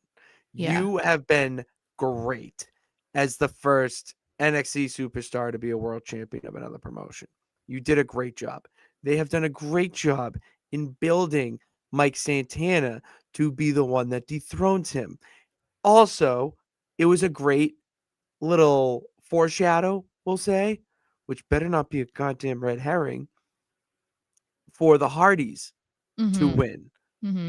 Yeah.
You have been great as the first NXT superstar to be a world champion of another promotion. You did a great job. They have done a great job in building Mike Santana to be the one that dethrones him. Also, it was a great little foreshadow, we'll say, which better not be a goddamn red herring, for the Hardys to win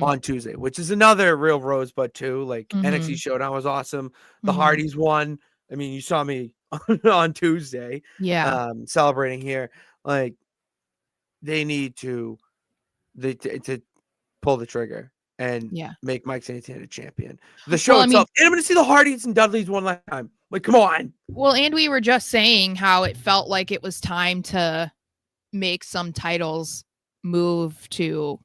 on Tuesday, which is another real Rosebud too. Like NXT Showdown was awesome. The Hardys won. I mean, you saw me on Tuesday, celebrating here. Like, they need to pull the trigger and make Mike Santana champion. The show itself, and I'm going to see the Hardys and Dudleys one last time. Like, come on.
Well, and we were just saying how it felt like it was time to make some titles move to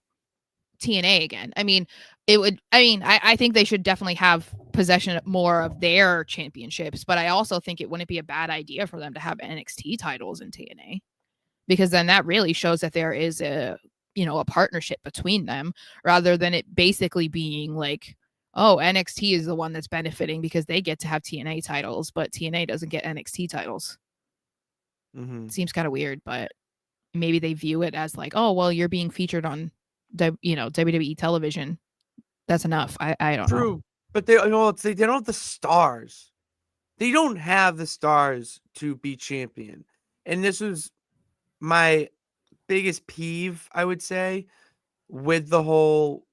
TNA again. I mean, I think they should definitely have possession more of their championships, but I also think it wouldn't be a bad idea for them to have NXT titles in TNA, because then that really shows that there is a partnership between them, rather than it basically being like, oh, NXT is the one that's benefiting because they get to have TNA titles, but TNA doesn't get NXT titles. It seems kind of weird, but maybe they view it as like, oh, well, you're being featured on WWE television. That's enough. I don't know.
True, but they don't have the stars. They don't have the stars to be champion. And this was my biggest peeve, I would say, with the whole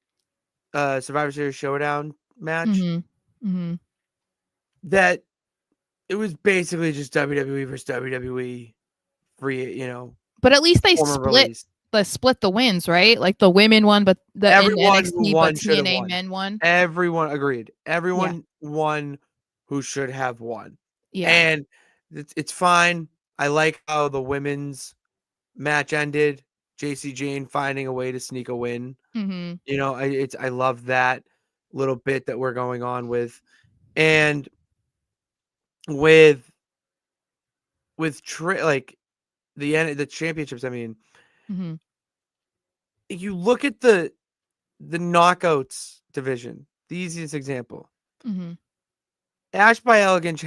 Survivor Series Showdown match. That it was basically just WWE versus WWE free,
But at least they split the wins, right? Like the women won, but the
everyone
NXT,
who won
but TNA men won.
Everyone agreed. Everyone won who should have won.
Yeah.
And it's fine. I like how the women's match ended. JC Jane finding a way to sneak a win. I love that little bit that we're going on with. And with like the championships, I mean, you look at the knockouts division, the easiest example. Ash by Elegance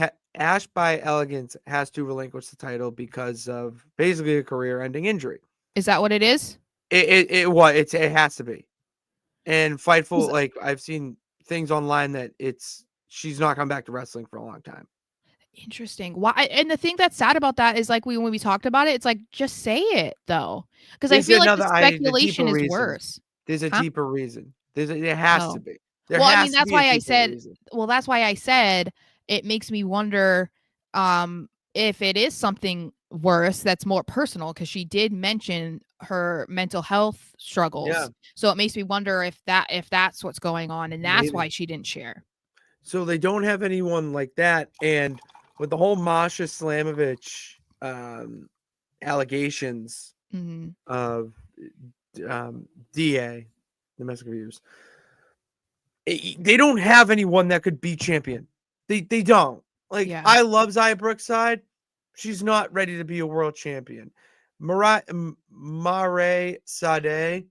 has to relinquish the title because of basically a career-ending injury.
Is that what it is?
It has to be. And Fightful, like, I've seen things online that she's not come back to wrestling for a long time.
Interesting. Why? And the thing that's sad about that is, like, when we talked about it, it's like, just say it though, because I feel like the speculation is worse.
There's a deeper reason. There has to be.
Well, I mean, that's why I said. Well, that's why I said it makes me wonder if it is something worse that's more personal, because she did mention her mental health struggles.
Yeah.
So it makes me wonder if that's what's going on, and that's why she didn't share.
So they don't have anyone like that, and with the whole Masha Slamovich allegations of DA, domestic abuse, they don't have anyone that could be champion. They don't. Like, I love Xia Brookside. She's not ready to be a world champion. Mare Sade.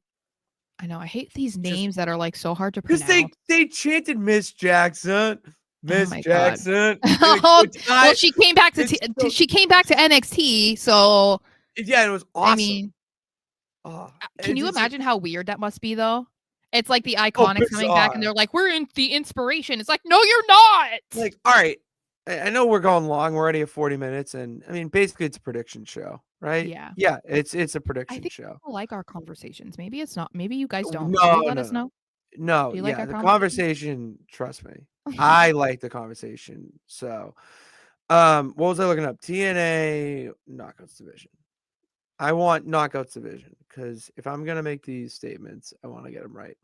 I know. I hate these names that are like so hard to
because
pronounce.
they chanted Miss Jackson,
Oh
Miss
my God.
Jackson.
Well, she came back to she came back to NXT, so
yeah, it was awesome.
I mean, can you imagine how weird that must be, though? It's like the Iconics coming back, and they're like, "We're in the Inspiration." It's like, no, you're not.
Like, all right, I know we're going long. We're already at 40 minutes, and I mean, basically, it's a prediction show, right?
Yeah.
It's a prediction show.
I like our conversations. Maybe it's not. Maybe you guys don't.
No,
let us know.
No,
Do you like our
the conversation. Trust me, I like the conversation. So, what was I looking up? TNA Knockouts division. I want Knockouts division because if I'm gonna make these statements, I want to get them right.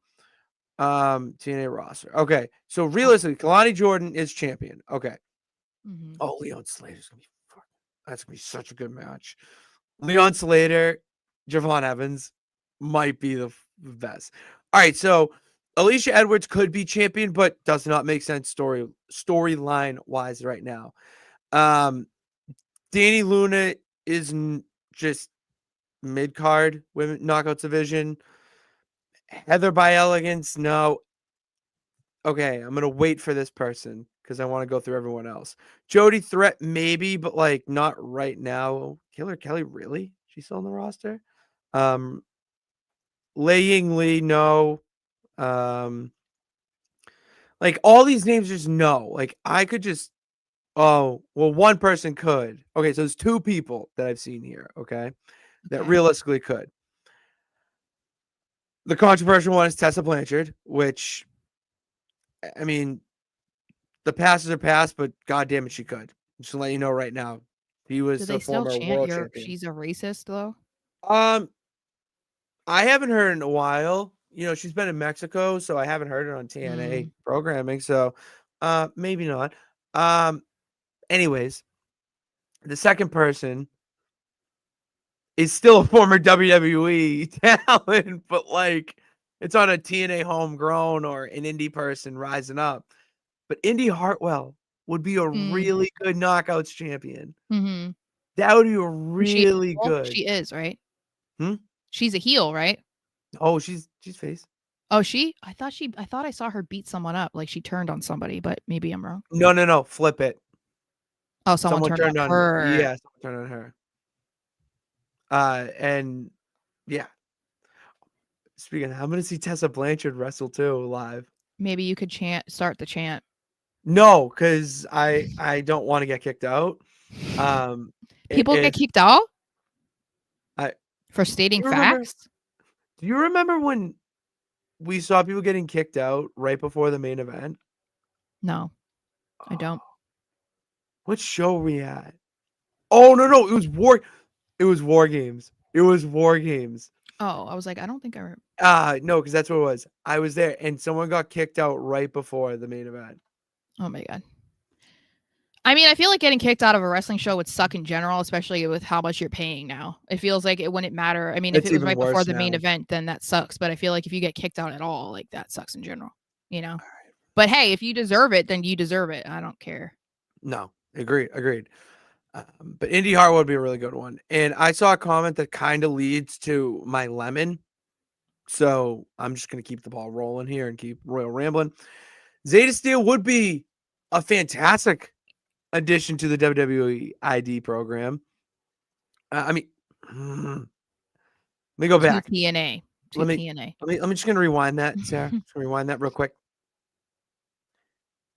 TNA roster. Okay, so realistically, Kalani Jordan is champion. Okay.
Mm-hmm.
Oh, Leon Slater's gonna be that's gonna be such a good match. Leon Slater, Javon Evans might be the best. All right, so Alicia Edwards could be champion, but does not make sense storyline wise right now. Danny Luna is just mid card women knockouts division. Heather by Elegance, no. Okay, I'm gonna wait for this person because I want to go through everyone else. Jody Threat, maybe, but like not right now. Killer Kelly, really? She's still on the roster. Lei Ying Lee, no. Like all these names, just no. Like I could just. Oh well, one person could. Okay, so there's two people that I've seen here. Okay, that realistically could. The controversial one is Tessa Blanchard, which, I mean, the passes are passed, but goddamn it, she could. Just to let you know right now, he was the former world champion.
She's a racist, though.
I haven't heard in a while. You know, she's been in Mexico, so I haven't heard it on TNA programming. So, maybe not. Anyways, the second person is still a former WWE talent, but like it's on a TNA homegrown or an indie person rising up. But Indy Hartwell would be a really good knockouts champion.
Mm-hmm.
That would be really good.
She is, right?
Hmm?
She's a heel, right?
Oh, she's face.
Oh, I thought I saw her beat someone up. Like she turned on somebody, but maybe I'm wrong.
No. Flip it.
Oh, someone turned on her.
Yeah, someone turned on her. And yeah. Speaking of, I'm gonna see Tessa Blanchard wrestle too live.
Maybe you could start the chant.
No, because I don't want to get kicked out.
People get kicked out for stating facts.
Do you remember when we saw people getting kicked out right before the main event?
No, I don't.
What show were we at? Oh no, it was War Games. It was War Games.
Oh, I was like, I don't think I remember.
No, because that's what it was. I was there, and someone got kicked out right before the main event.
Oh my God. I mean, I feel like getting kicked out of a wrestling show would suck in general, especially with how much you're paying now. It feels like it wouldn't matter. I mean, if it was right before the main event, then that sucks. But I feel like if you get kicked out at all, like that sucks in general, you know? Right. But hey, if you deserve it, then you deserve it. I don't care.
No, agreed. But Indy Hartwell would be a really good one. And I saw a comment that kind of leads to my lemon. So I'm just going to keep the ball rolling here and keep Royal rambling. Zeta Steel would be a fantastic addition to the WWE ID program. I mean, let me go back.
TNA.
Let me just gonna rewind that, Sarah. Just gonna rewind that real quick.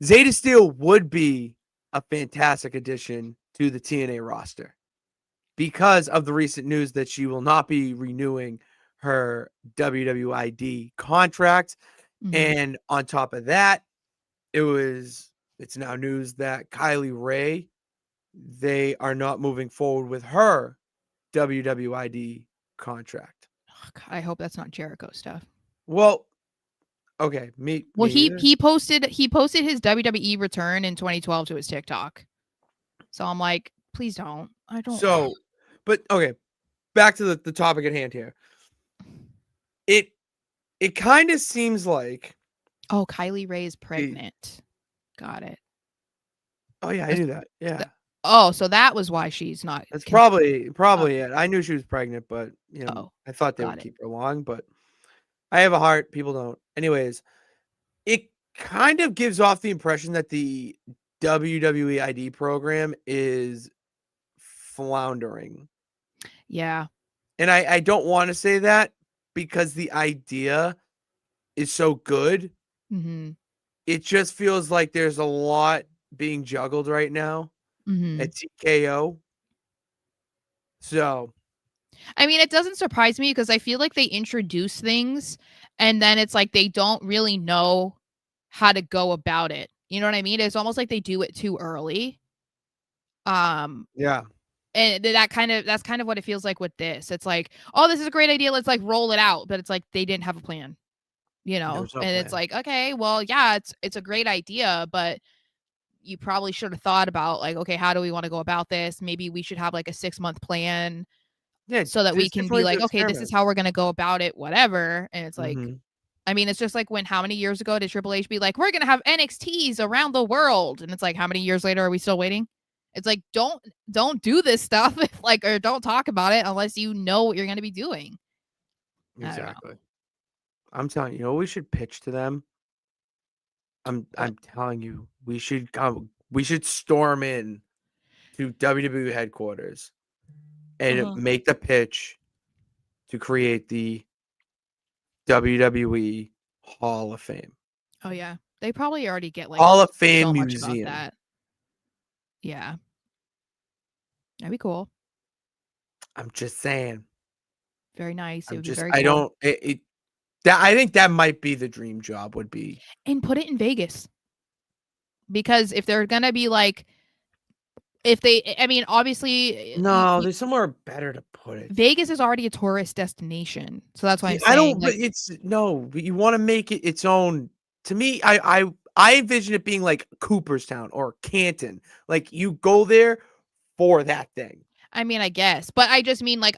Zeta Steel would be a fantastic addition to the TNA roster because of the recent news that she will not be renewing her WWID contract. Mm-hmm. And on top of that, it's now news that Kylie Ray, they are not moving forward with her WWID contract.
Oh, God, I hope that's not Jericho stuff.
Well, okay,
he posted his WWE return in 2012 to his TikTok. So I'm like, please don't. I don't.
So, but okay, back to the topic at hand here. It kind of seems like.
Oh, Kylie Ray is pregnant. Got it.
Oh yeah, I knew that. Yeah.
Oh, so that was why she's not.
That's probably it. I knew she was pregnant, but I thought they would keep her long, but I have a heart. People don't. Anyways, it kind of gives off the impression that the WWE ID program is floundering.
Yeah.
And I don't want to say that because the idea is so good.
Mm-hmm.
It just feels like there's a lot being juggled right now at TKO. So,
I mean, it doesn't surprise me because I feel like they introduce things and then it's like they don't really know how to go about it. You know what I mean? It's almost like they do it too early.
Yeah.
And that's kind of what it feels like with this. It's like, oh, this is a great idea. Let's like roll it out. But it's like they didn't have a plan,
No
and it's
plan.
like, okay, well, yeah, it's a great idea, but you probably should have thought about like, okay, how do we want to go about this? Maybe we should have like a 6-month plan
Yeah,
so that we
just
can
different
be
ways to
like, okay, this is
experiment.
how we're gonna go about it, whatever. And it's like,
Mhm.
I mean, it's just like when how many years ago did Triple H be like, we're gonna have NXTs around the world? And it's like, how many years later are we still waiting? It's like, don't do this stuff like, or don't talk about it unless you know what you're gonna be doing.
Exactly. I'm telling you, what we should pitch to them? I'm telling you, we should storm in to WWE headquarters and make the pitch to create the WWE Hall of Fame.
Oh yeah, they probably already get like
Hall of Fame
so much about
Museum.
that. Yeah, that'd be cool.
I'm just saying.
Very nice. It would be very
I
cool.
don't I think that might be the dream job would be.
And put it in Vegas. Because if they're gonna be like, if they, I mean, obviously,
No, there's somewhere better to put it.
Vegas is already a tourist destination, so that's why
See,
I'm
I
saying,
don't.
like,
It's no. But you want to make it its own. To me, I envision it being like Cooperstown or Canton. Like you go there for that thing.
I mean, I guess, but I just mean like,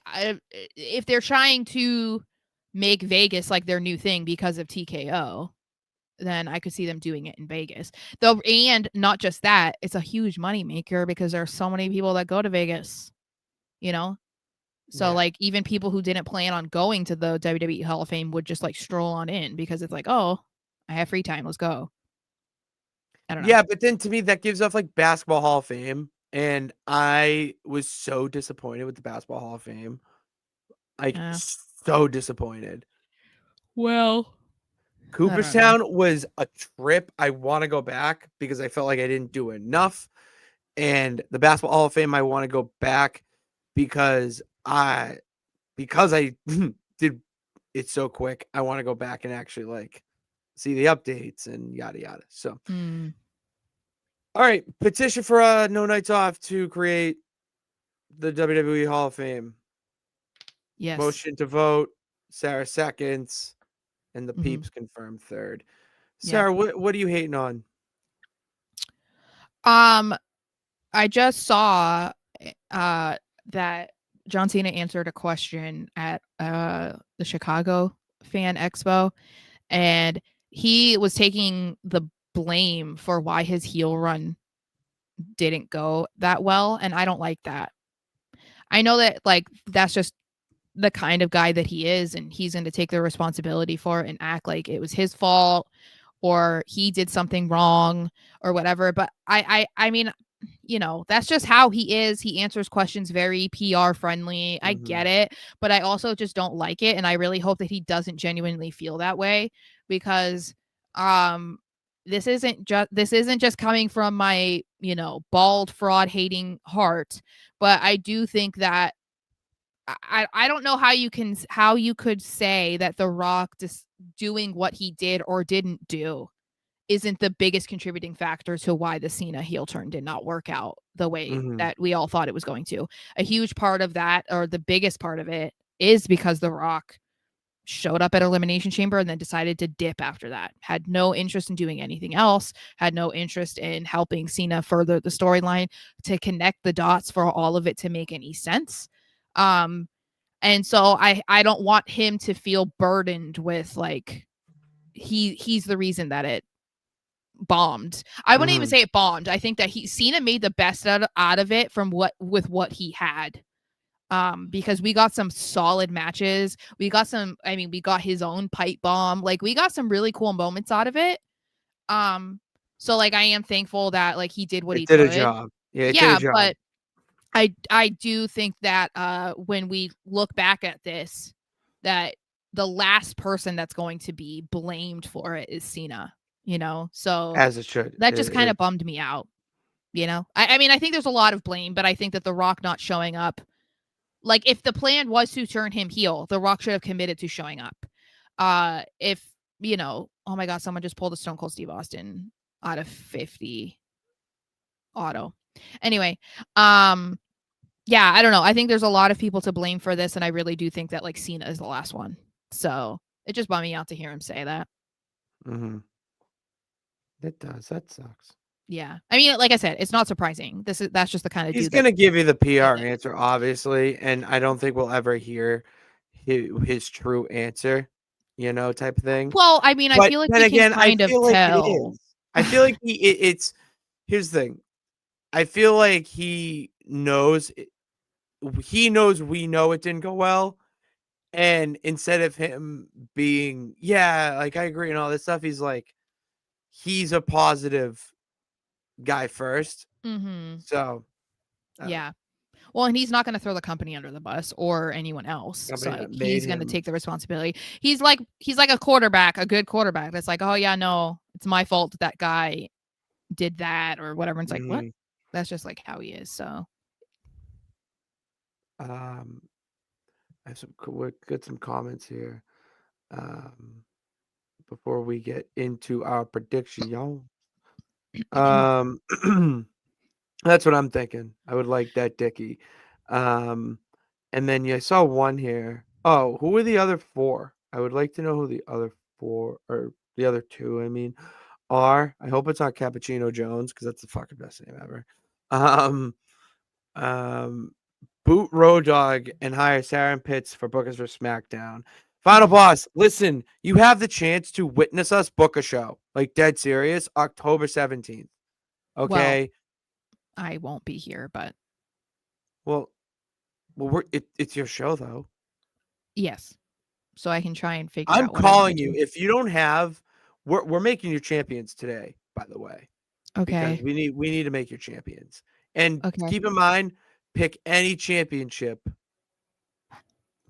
if they're trying to make Vegas like their new thing because of TKO, then I could see them doing it in Vegas. Though, and not just that, it's a huge money maker because there are so many people that go to Vegas, you know? So,
Yeah.
like, even people who didn't plan on going to the WWE Hall of Fame would just like stroll on in because it's like, oh, I have free time. Let's go. I don't know.
Yeah, but then to me that gives off like Basketball Hall of Fame, and I was so disappointed with the Basketball Hall of Fame. Like so disappointed.
Well,
Cooperstown was a trip. I want to go back because I felt like I didn't do enough. And the Basketball Hall of Fame, I want to go back because I did it so quick. I want to go back and actually like see the updates and yada yada. So, all right, petition for No Nights Off to create the WWE Hall of Fame.
yes.
Motion to vote. Sara seconds, and the peeps confirmed third. Sara, what are you hating on?
I just saw that John Cena answered a question at the Chicago Fan Expo, and he was taking the blame for why his heel run didn't go that well, and I don't like that. I know that like that's just the kind of guy that he is, and he's going to take the responsibility for it and act like it was his fault or he did something wrong or whatever. But I mean, you know, that's just how he is. He answers questions very PR friendly. I get it, but I also just don't like it, and I really hope that he doesn't genuinely feel that way because this isn't just coming from my, you know, bald fraud hating heart, but I do think that I don't know how you could say that The Rock just doing what he did or didn't do isn't the biggest contributing factor to why the Cena heel turn did not work out the way that we all thought it was going to. A huge part of that, or the biggest part of it, is because The Rock showed up at Elimination Chamber and then decided to dip after that. Had no interest in doing anything else, had no interest in helping Cena further the storyline to connect the dots for all of it to make any sense. And so I don't want him to feel burdened with like he's the reason that it bombed. I wouldn't even say it bombed. I think that Cena made the best out of it with what he had. Because we got some solid matches. We got his own pipe bomb. Like, we got some really cool moments out of it. So like, I am thankful that like he did what he
did
could.
A job. Yeah,
it did a job. But I do think that when we look back at this, that the last person that's going to be blamed for it is Cena, so
as it should.
That just kind of bummed me out. I mean, I think there's a lot of blame, but I think that The Rock not showing up, like, if the plan was to turn him heel, The Rock should have committed to showing up. If, oh my God, someone just pulled a Stone Cold Steve Austin out of 50 auto. Anyway, yeah, I don't know. I think there's a lot of people to blame for this, and I really do think that like Cena is the last one. So it just bummed me out to hear him say that.
It does. That sucks.
Yeah, I mean, like I said, it's not surprising. That's just the kind of
he's
dude
gonna give you the PR answer, obviously, and I don't think we'll ever hear his true answer, type of thing.
Well, I mean, I feel like we can kind of tell.
I feel like it's here's the thing. I feel like he knows we know it didn't go well, and instead of him being like, I agree and all this stuff, he's like, he's a positive guy first. So
yeah. Well, and he's not going to throw the company under the bus or anyone else. So like, he's going to take the responsibility. He's like a quarterback, a good quarterback. That's like, oh yeah, no, it's my fault that guy did that or whatever. And it's like, what? That's just like how he is. So
I have we'll get some comments here before we get into our prediction, y'all. That's what I'm thinking. I would like that Dickie. And then I saw one here. Oh, who are the other four? I would like to know who the other four, or the other two, I mean, are. I hope it's not Cappuccino Jones, because that's the fucking best name ever. Boot Road Dogg and hire Sara and Pitts for Bookers for SmackDown. Final Boss, listen, you have the chance to witness us book a show, like dead serious, October 17th. Okay.
Well, I won't be here, but
it's your show though.
Yes. So I can try and figure out.
I'm calling you. If you don't have, we're making your champions today, by the way.
Okay.
Because we need to make your champions. And keep in mind, pick any championship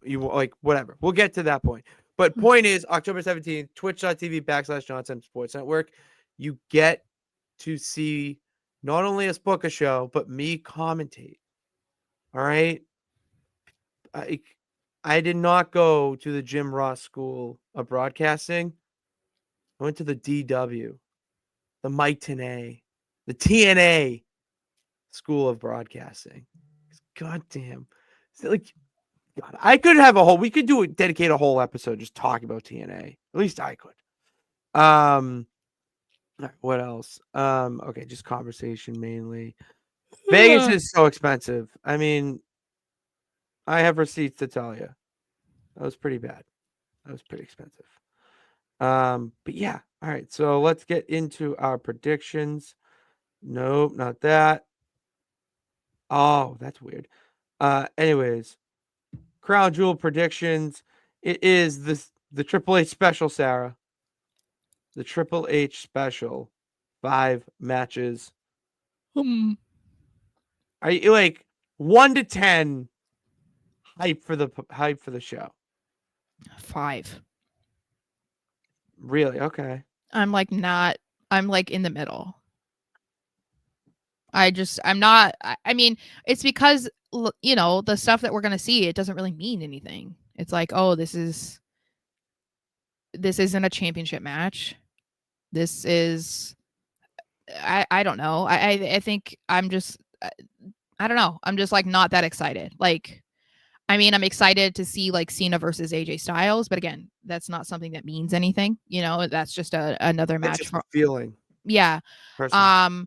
you like, whatever. We'll get to that point. But point is, October 17th, twitch.tv/Johnson Sports Network. You get to see not only us book a show, but me commentate. All right. I did not go to the Jim Ross School of Broadcasting. I went to the DW, the Mike Tenay, the TNA School of Broadcasting. God damn. Like, God, I could have we could dedicate a whole episode just talking about TNA. At least I could. What else? Okay, just conversation mainly. Vegas is so expensive. I mean, I have receipts to tell you. That was pretty bad. That was pretty expensive. But yeah, all right. So let's get into our predictions. Nope, not that. Oh, that's weird. Anyways, Crown Jewel predictions. It is the Triple H special, Sarah. The Triple H special. 5 matches. Are you like 1 to 10 hype for the show?
5.
Really? Okay.
I'm like in the middle. I'm not. I mean, it's because, the stuff that we're going to see, it doesn't really mean anything. It's like, oh, this isn't a championship match. This is, I don't know. I think I'm just, I don't know. I'm just like not that excited. Like, I mean, I'm excited to see like Cena versus AJ Styles, but again, that's not something that means anything. That's just another match.
It's just a feeling.
Yeah. Personally.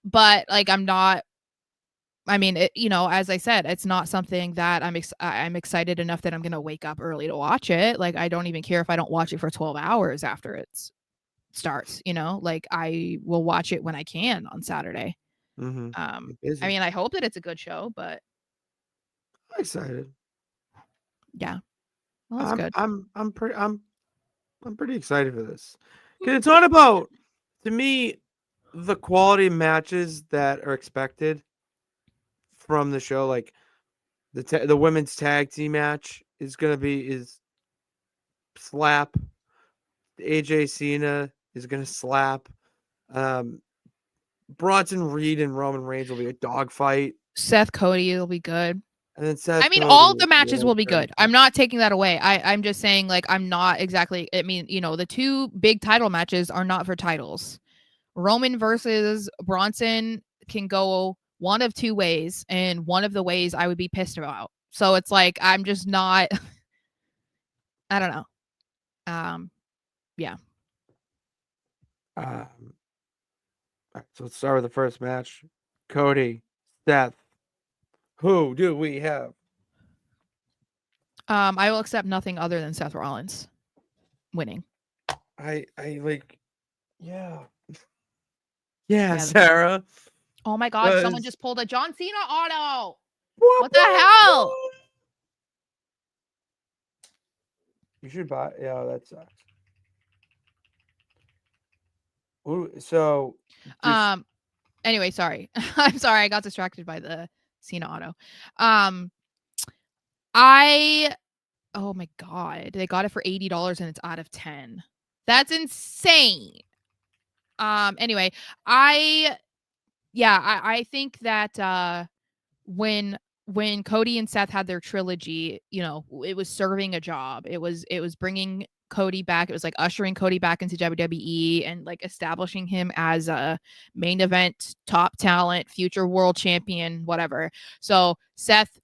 But like, I'm not. I mean, as I said, it's not something that I'm excited enough that I'm gonna wake up early to watch it. Like, I don't even care if I don't watch it for 12 hours after it's starts. Like I will watch it when I can on Saturday.
Mm-hmm.
I mean, I hope that it's a good show, but
I'm excited.
Yeah, well, that's good.
I'm pretty excited for this because it's not about, to me, the quality matches that are expected from the show. Like the women's tag team match is slap. AJ Cena is gonna slap. Bronson Reed and Roman Reigns will be a dogfight.
Seth Cody will be good.
And then Seth
I mean,
Cody
all the matches will be good. I'm not taking that away. I'm just saying, like, I'm not exactly. I mean, the two big title matches are not for titles. Roman versus Bronson can go one of two ways, and one of the ways I would be pissed about. So it's like I'm just not. I don't know. Yeah.
All right, so let's start with the first match. Cody, Seth. Who do we have?
I will accept nothing other than Seth Rollins winning.
I like, yeah. Yeah, Sarah.
Oh my God, someone just pulled a John Cena auto. What the hell?
You should buy. Yeah, that sucks. So,
anyway, sorry. I'm sorry. I got distracted by the Cena auto. Oh my God, they got it for $80 and it's out of 10. That's insane. Anyway, I think that when Cody and Seth had their trilogy, it was serving a job. It was bringing Cody back. It was like ushering Cody back into WWE and like establishing him as a main event top talent, future world champion, whatever. So Seth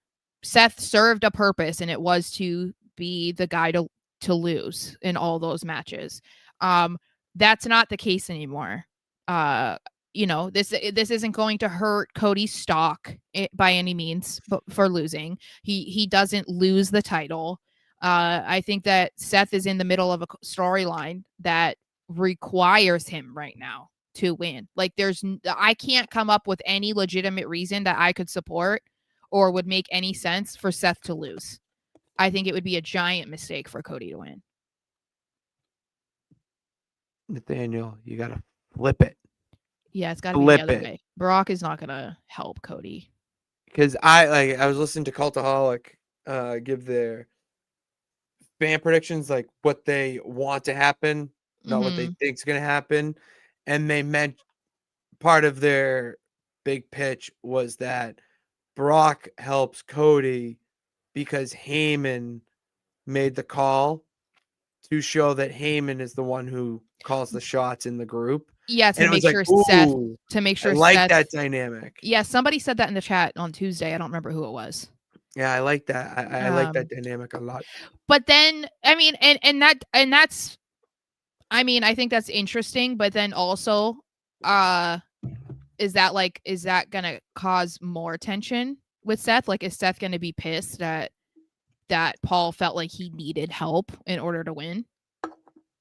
served a purpose, and it was to be the guy to lose in all those matches. That's not the case anymore. This isn't going to hurt Cody's stock by any means, but for losing, he doesn't lose the title. I think that Seth is in the middle of a storyline that requires him right now to win. Like I can't come up with any legitimate reason that I could support or would make any sense for Seth to lose. I think it would be a giant mistake for Cody to win.
Nathaniel, you gotta flip it.
Yeah, it's got to be the other way. Brock is not gonna help Cody.
Because I was listening to Cultaholic give their fan predictions, like what they want to happen, not what they think is gonna happen, and they meant part of their big pitch was that Brock helps Cody because Heyman made the call to show that Heyman is the one who calls the shots in the group.
Yeah, to make sure Seth. I
like that dynamic.
Yeah, somebody said that in the chat on Tuesday. I don't remember who it was.
Yeah, I like that. I like that dynamic a lot.
But then, I mean, and that's, I mean, I think that's interesting. But then also, is that gonna cause more tension with Seth? Like, is Seth gonna be pissed that Paul felt like he needed help in order to win,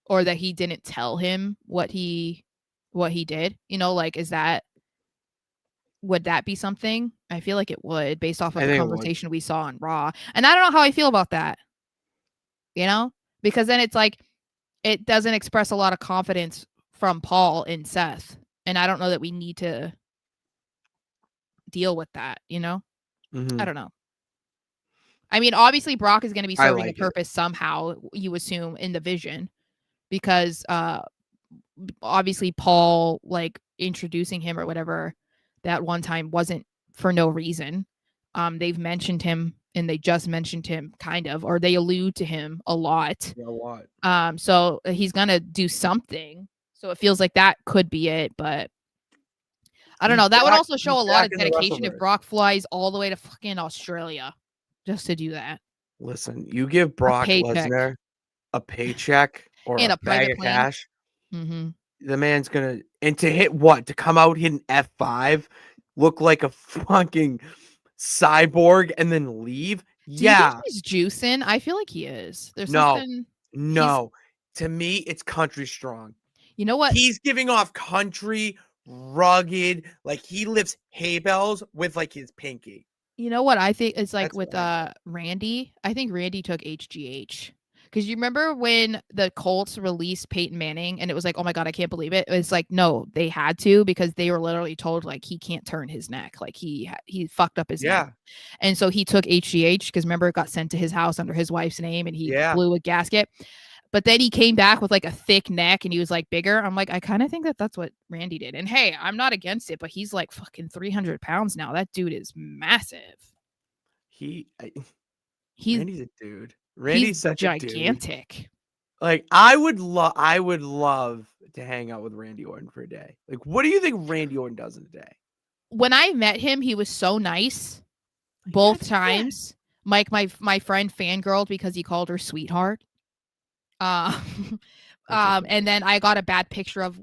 or that he didn't tell him what he did? Like, would that be something? I feel like it would, based off of the conversation we saw on Raw. And I don't know how I feel about that. Because then it's like it doesn't express a lot of confidence from Paul in Seth. And I don't know that we need to deal with that, I don't know. I mean, obviously Brock is going to be serving a purpose somehow, you assume, in the vision, because obviously Paul, like, introducing him or whatever that one time wasn't for no reason. They've mentioned him, and they just mentioned him kind of, or they allude to him a lot.
Yeah, a lot.
So he's going to do something. So it feels like that could be it, but I don't know. That would also show a lot of dedication if Brock flies all the way to fucking Australia just to do that.
Listen, you give Brock Lesnar a paycheck or a bag of cash.
Mm-hmm.
The man's gonna, and to hit what? To come out hitting F5, look like a fucking cyborg, and then leave?
Do you think he's juicing? I feel like he is. There's something.
No. To me, it's country strong.
You know what?
He's giving off country, rugged, like he lifts hay bales with like his pinky.
You know what I think is like
That's
with
what
Randy? I think Randy took HGH. Because you remember when the Colts released Peyton Manning and it was like, oh my God, I can't believe it. It's like, no, they had to because they were literally told like he can't turn his neck. Like he fucked up his neck. And so he took HGH because remember it got sent to his house under his wife's name and he blew a gasket. But then he came back with like a thick neck and he was like bigger. I'm like, I kind of think that that's what Randy did. And hey, I'm not against it, but he's like fucking 300 pounds now. That dude is massive.
Randy's a dude. Randy's such
gigantic.
a dude. Like I would love to hang out with Randy Orton for a day. Like, what do you think Randy Orton does in a day?
When I met him, he was so nice. Both times. Mike, my friend fangirled because he called her sweetheart. And then I got a bad picture of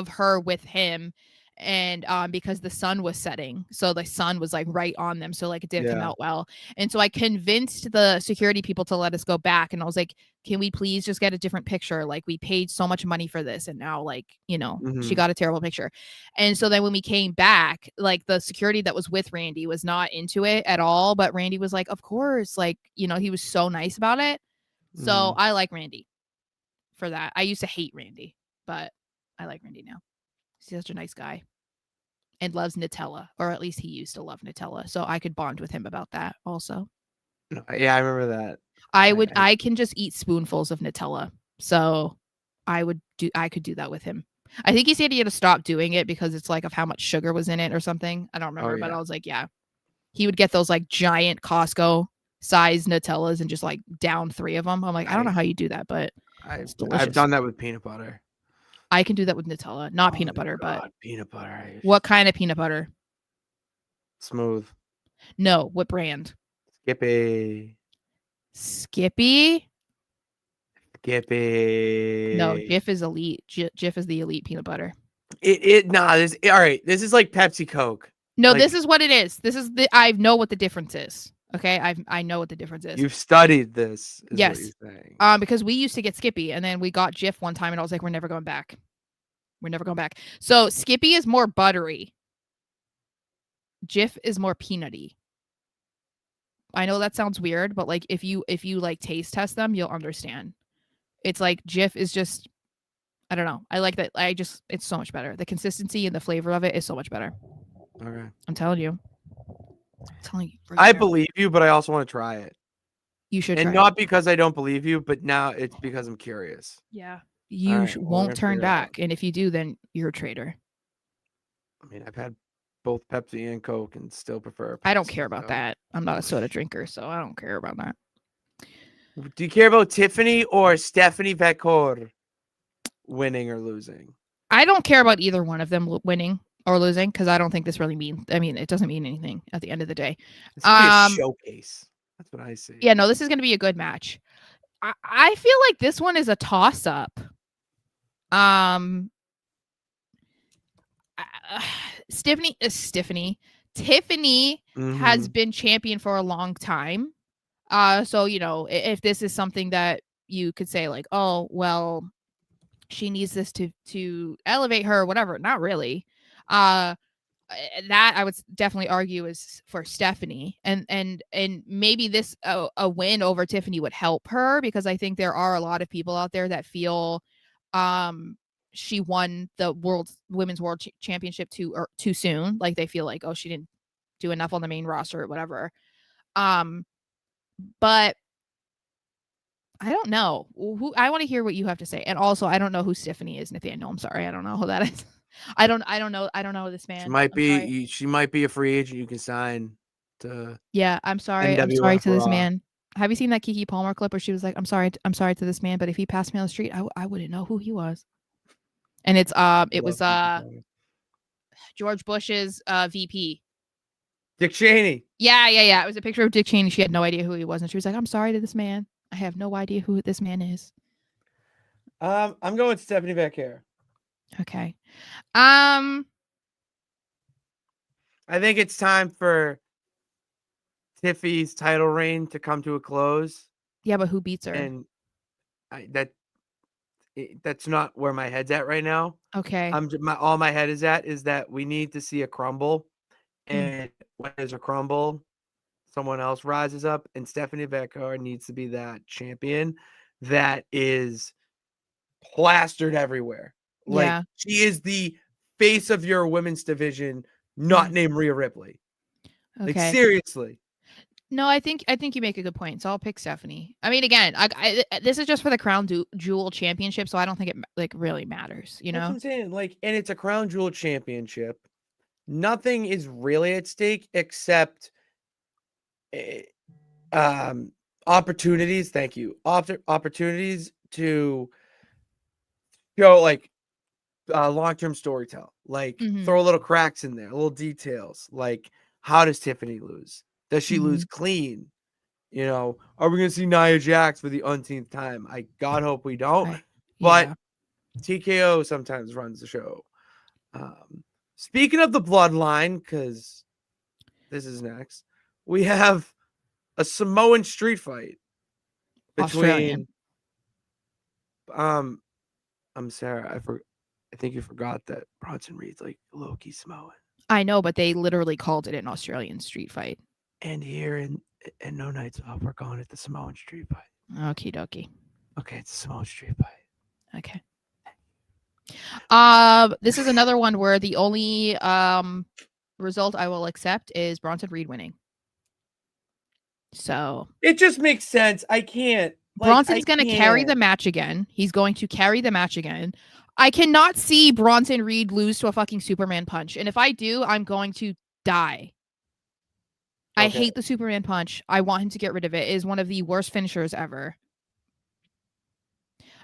her with him, and because the sun was setting, so the sun was like right on them, so like it didn't come out well. And so I convinced the security people to let us go back, and I was like, can we please just get a different picture? Like we paid so much money for this, and now like she got a terrible picture. And so then when we came back, like the security that was with Randy was not into it at all, but Randy was like, of course, like he was so nice about it. So I like Randy for that. I used to hate Randy, but I like Randy now. He's such a nice guy and loves Nutella, or at least he used to love Nutella. So I could bond with him about that also.
Yeah, I remember that.
I can just eat spoonfuls of Nutella. So I could do that with him. I think he said he had to stop doing it because it's like of how much sugar was in it or something. I don't remember, but I was like, yeah. He would get those like giant Costco size Nutellas and just like down 3 of them. I'm like, I don't know how you do that, but it's delicious.
I've done that with peanut butter.
I can do that with Nutella, not peanut butter, but
peanut butter.
What kind of peanut butter?
Smooth.
No, what brand?
Skippy.
No, Jif is elite. Jif is the elite peanut butter.
All right. This is like Pepsi Coke.
No, like, this is what it is. I know what the difference is. Okay, I know what the difference is.
You've studied this.
Yes.
What you're saying.
Because we used to get Skippy, and then we got Jif one time, and I was like, we're never going back. We're never going back. So Skippy is more buttery. Jif is more peanutty. I know that sounds weird, but like if you like taste test them, you'll understand. It's like Jif is just, I don't know. I like that. It's so much better. The consistency and the flavor of it is so much better.
Okay.
I'm telling you.
I believe you, but I also want to try it.
You should
try
not
because I don't believe you, but now it's because I'm curious.
Yeah. You won't turn back. And if you do, then you're a traitor.
I mean, I've had both Pepsi and Coke and still prefer Pepsi.
I don't care about that. I'm not a soda drinker, so I don't care about that.
Do you care about Tiffany or Stephanie Vekor winning or losing?
I don't care about either one of them winning or losing because I don't think this really means. I mean, it doesn't mean anything at the end of the day.
It's gonna be a showcase. That's what I see.
Yeah, no, this is going to be a good match. I feel like this one is a toss-up. Tiffany has been champion for a long time. So, if this is something that you could say like, oh, well, she needs this to elevate her or whatever. Not really. That I would definitely argue is for Stephanie, and maybe this a win over Tiffany would help her because I think there are a lot of people out there that feel she won the women's world championship too soon. Like they feel like, oh, she didn't do enough on the main roster or whatever. But I don't know I want to hear what you have to say. And also I don't know who Stephanie is, Nathaniel. I'm sorry. I don't know who that is. I don't know this man.
She might be a free agent you can sign to.
Yeah, I'm sorry. I'm sorry to this man. Have you seen that Keke Palmer clip where she was like, I'm sorry to this man, but if he passed me on the street, I wouldn't know who he was. And it was George Bush's VP.
Dick Cheney.
Yeah. It was a picture of Dick Cheney. She had no idea who he was, and she was like, I'm sorry to this man. I have no idea who this man is.
I'm going Stephanie Vekor.
Okay.
I think it's time for Tiffy's title reign to come to a close.
Yeah, but who beats her?
And that's not where my head's at right now.
Okay.
All my head is at is that we need to see a crumble, and when there's a crumble, someone else rises up, and Stephanie Becker needs to be that champion that is plastered everywhere. Like,
Yeah.
she is the face of your women's division, not named Rhea Ripley. Like,
Okay.
seriously.
No, I think you make a good point. So I'll pick Stephanie. I mean, again, this is just for the Crown Jewel Championship, so I don't think it like really matters. You
That's
know,
what I'm saying. Like, and it's a Crown Jewel Championship. Nothing is really at stake except opportunities. Thank you. Opportunities to show like long-term storytell. Like, throw a little cracks in there, little details. Like, how does Tiffany lose? Does she lose clean? You know, are we gonna see Nia Jax for the umpteenth time? I God hope we don't. But TKO sometimes runs the show. Speaking of the bloodline, because this is next, we have a Samoan street fight between I'm Sarah. I think you forgot that Bronson Reed's like Loki Samoan.
I know, but they literally called it an Australian street fight.
And here in No Nights Off, we're calling it the Samoan street fight.
Okie dokie.
Okay, it's a Samoan street fight.
Okay. This is another one where the only result I will accept is Bronson Reed winning. So
it just makes sense. I can't.
Bronson's going to carry the match again. He's going to carry the match again. I cannot see Bronson Reed lose to a fucking Superman punch. And if I do, I'm going to die. Okay. I hate the Superman punch. I want him to get rid of it. It is one of the worst finishers ever.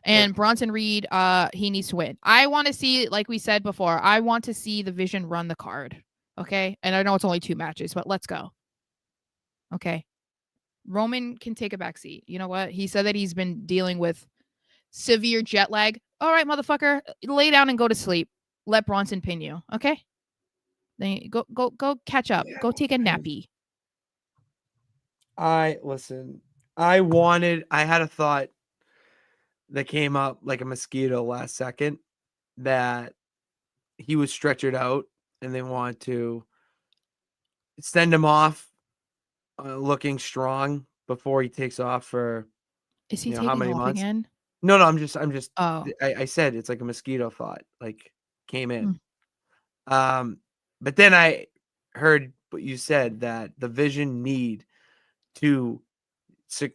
And Bronson Reed, he needs to win. I want to see, like we said before, I want to see the Vision run the card. Okay? And I know it's only 2 matches, but let's go. Okay. Roman can take a back seat. You know what? He said that he's been dealing with severe jet lag. All right, motherfucker, lay down and go to sleep. Let Bronson pin you. Okay? Then go catch up. Go take a nappy.
Listen. I had a thought that came up like a mosquito last second that he was stretchered out and they want to send him off looking strong before he takes off for
is he taking
how many
off
months
again?
No, I'm just
oh
I said it's like a mosquito thought like came in. But then I heard what you said, that the Vision need to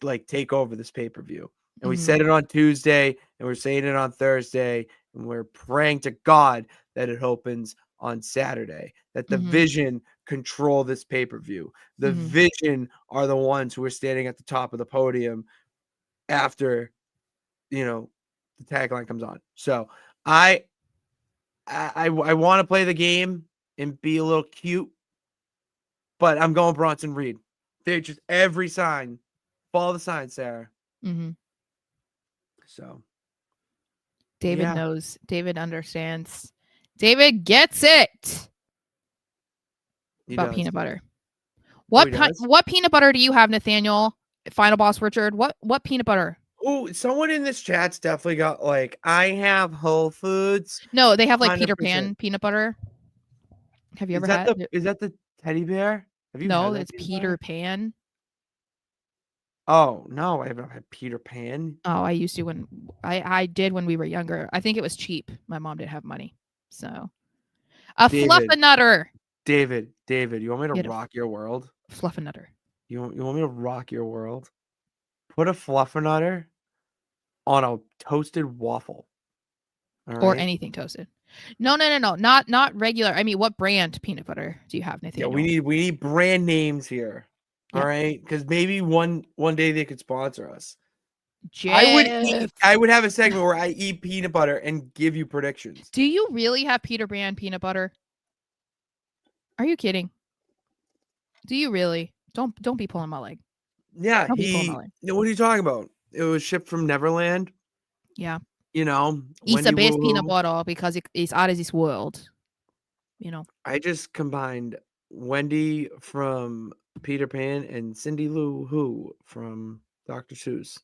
like take over this pay-per-view. And we said it on Tuesday, and we're saying it on Thursday, and we're praying to God that it opens on Saturday, that the Vision control this pay-per-view. The Vision are the ones who are standing at the top of the podium after, the tagline comes on. So I want to play the game and be a little cute, but I'm going Bronson Reed. They're just every sign. Follow the sign, Sarah. So
David knows. David understands. David gets it. About peanut butter. What peanut butter do you have, Nathaniel? Final Boss Richard. What peanut butter?
Oh, someone in this chat's definitely got I have Whole Foods.
No, they have 100%. Peter Pan peanut butter. Have you ever had?
Is that the teddy bear? Have you?
No, it's Peter Pan.
Oh no, I haven't had Peter Pan.
Oh, I used to when I did when we were younger. I think it was cheap. My mom didn't have money, so Fluffernutter.
David, you want me to rock your world?
Fluffernutter.
You want me to rock your world? Put a Fluffernutter on a toasted waffle.
Or anything toasted. No. Not regular. I mean, what brand peanut butter do you have, Nathaniel?
Yeah, we need brand names here. Yep. All right, because maybe one day they could sponsor us. I would have a segment where I eat peanut butter and give you predictions.
Do you really have Peter Pan peanut butter? Are you kidding? Do you really? Don't be pulling my leg.
Yeah, what are you talking about? It was shipped from Neverland.
Yeah.
It's
the best peanut butter because it's out of this world.
I just combined Wendy from Peter Pan and Cindy Lou Who from Dr. Seuss.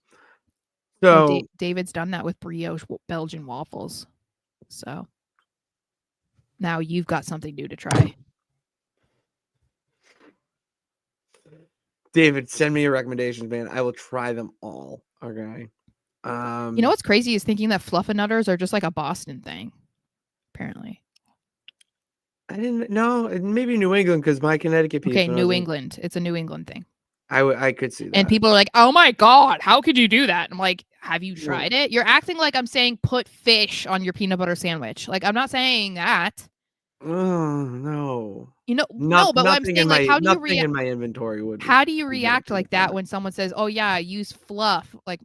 So
David's done that with brioche Belgian waffles. So now you've got something new to try.
David, send me your recommendations, man. I will try them all. Okay.
You know what's crazy is thinking that Fluffernutters are just like a Boston thing. Apparently.
I didn't know. Maybe New England because my Connecticut people.
Okay, New England. It's a New England thing.
I could see that.
And people are like, "Oh my god, how could you do that?" I'm like, "Have you tried it?" You're acting like I'm saying put fish on your peanut butter sandwich. Like I'm not saying that.
Oh no.
You know, no, but what I'm saying, like, how do you react
in my inventory would.
How do you react like that when someone says, "Oh yeah, use fluff," like,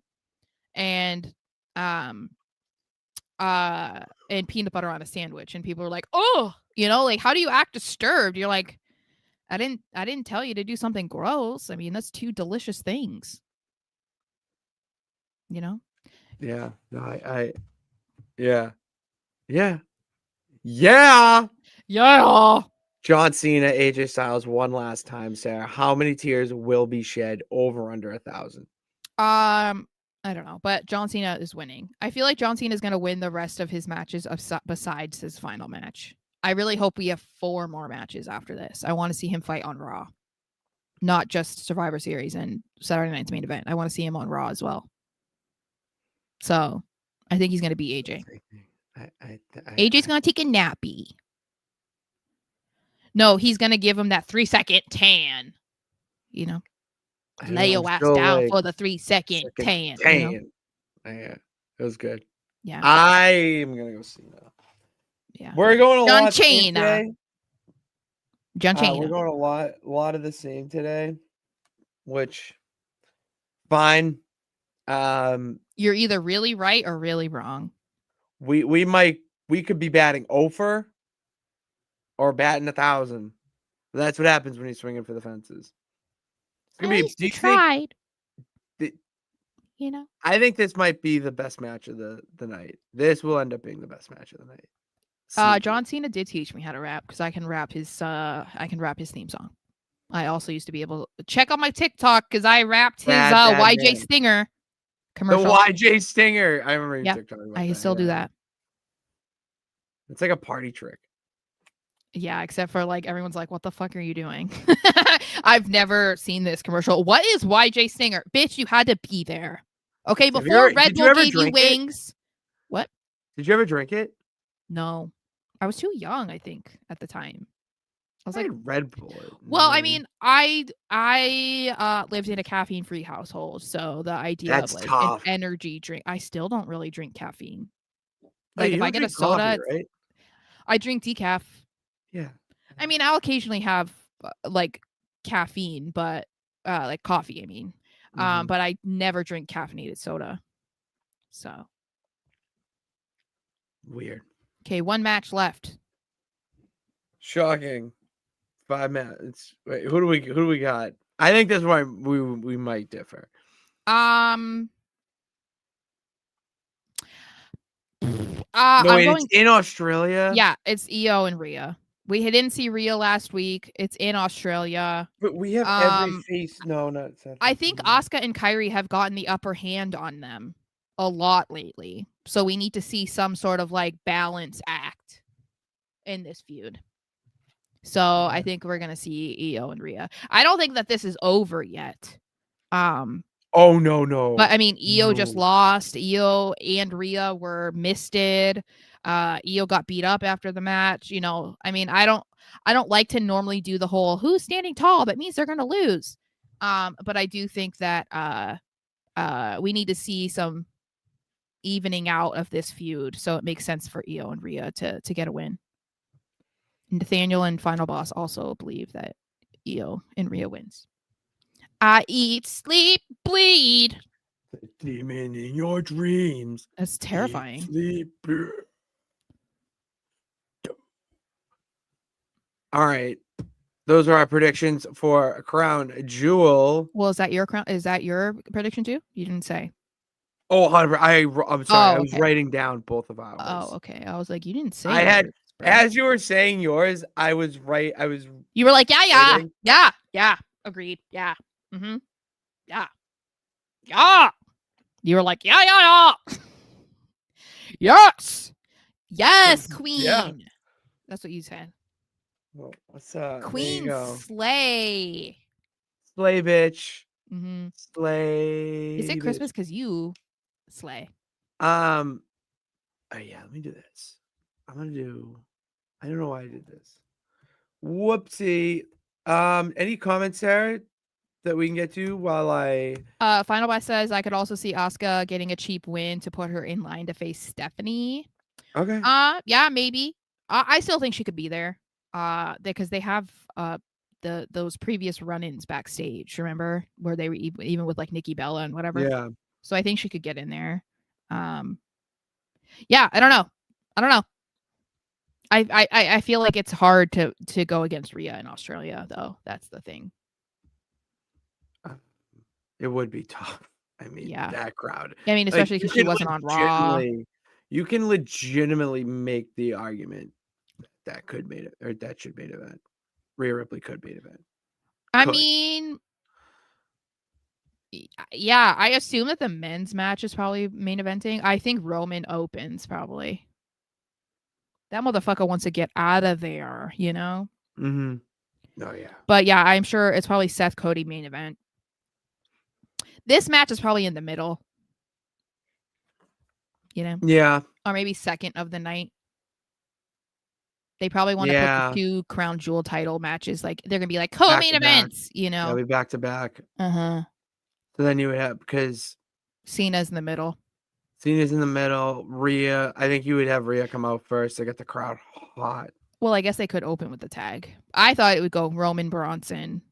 and peanut butter on a sandwich, and people are like, "Oh," you know, like, how do you act disturbed? You're like, I didn't tell you to do something gross. I mean, that's two delicious things. You know?
Yeah. No, yeah. Yeah. Yeah.
Yeah.
John Cena, AJ Styles one last time, Sarah. How many tears will be shed? Over under 1,000?
I don't know, but John Cena is winning. I feel like John Cena is going to win the rest of his matches besides his final match. I really hope we have 4 more matches after this. I want to see him fight on Raw, not just Survivor Series and Saturday Night's main event. I want to see him on Raw as well. So I think he's going to beat AJ. AJ's going to take a nappy. No, he's going to give him that 3-second tan. You know, lay your ass down for the 3-second tan. You know?
Yeah, it was good.
Yeah,
I'm going to go see now.
Yeah,
we're going a
John
lot
Cena. John Cena.
We're going a lot of the same today, which fine.
You're either really right or really wrong.
We could be batting 0 or batting 1,000. That's what happens when you're swinging for the fences. It's gonna be.
Tried. You know,
I think this might be the best match of the night. This will end up being the best match of the night.
John Cena did teach me how to rap because I can rap his theme song. I also used to be able to check on my TikTok because I rapped his YJ Stinger commercial.
The YJ Stinger. I remember your TikTok.
I still do that.
It's like a party trick.
Yeah, except for like everyone's like, "What the fuck are you doing?" I've never seen this commercial. What is YJ Stinger? Bitch, you had to be there. Okay, before Red Bull gave you wings. What?
Did you ever drink it?
No. I was too young, I think, at the time. I was like
Red Bull.
Well, I mean, I lived in a caffeine-free household, so the idea of like an energy drink, I still don't really drink caffeine. Like if I get a soda,
right?
I drink decaf.
Yeah.
I mean, I'll occasionally have like caffeine, but like coffee, I mean. But I never drink caffeinated soda. So
weird.
Okay, 1 match left.
Shocking. 5 minutes. Wait, who do we got? I think that's why we might differ. It's in Australia.
Yeah, it's Io and Rhea. We didn't see Rhea last week. It's in Australia.
But we have every face. No, not.
I think Asuka and Kairi have gotten the upper hand on them a lot lately. So we need to see some sort of like balance act in this feud. So I think we're gonna see Io and Rhea. I don't think that this is over yet.
Oh no.
But I mean, Io just lost. Io and Rhea were misted. Io got beat up after the match. You know, I mean, I don't like to normally do the whole who's standing tall. That means they're gonna lose. But I do think that we need to see some evening out of this feud, so it makes sense for Io and Rhea to get a win. Nathaniel and Final Boss also believe that Io and Rhea wins. I eat, sleep, bleed.
The demon in your dreams.
That's terrifying.
Eat, sleep, bleed. All right. Those are our predictions for Crown Jewel.
Well, is that your prediction too? You didn't say.
Oh, I'm sorry. I was writing down both of ours.
Oh, okay. I was like, you didn't say.
I had, as you were saying yours, I was right.
You were like, yeah. Agreed. Yeah. Mm-hmm. Yeah. You were like, yeah. Yes, queen.
Yeah.
That's what you said.
Well, what's
Queen Slay.
Slay, bitch.
Mm-hmm.
Slay.
Is it Christmas because you slay?
Oh yeah, let me do this. I don't know why I did this. Whoopsie. Any comments, Sarah, that we can get to while I
Final Boss says I could also see Asuka getting a cheap win to put her in line to face Stephanie.
Okay.
Yeah, maybe. I still think she could be there. Because they have those previous run-ins backstage, remember? Where they were even with like Nikki Bella and whatever.
Yeah.
So I think she could get in there. Yeah, I don't know. I feel like it's hard to go against Rhea in Australia, though. That's the thing.
It would be tough. I mean,
yeah.
That crowd.
I mean, especially because she wasn't on Raw.
You can legitimately make the argument that could main it, or that should main event. Rhea Ripley could main event.
I mean, yeah, I assume that the men's match is probably main eventing. I think Roman opens probably. That motherfucker wants to get out of there, you know?
Mm-hmm. Oh, yeah.
But yeah, I'm sure it's probably Seth Cody main event. This match is probably in the middle. You know?
Yeah.
Or maybe second of the night. They probably want to put the 2 crown jewel title matches. Like, they're going to be like co-main events, you know?
They'll be back to back.
Uh-huh.
So then you would have, because
Cena's in the middle.
Cena's in the middle. Rhea, I think you would have Rhea come out first to get the crowd hot.
Well, I guess they could open with the tag. I thought it would go Roman Bronson,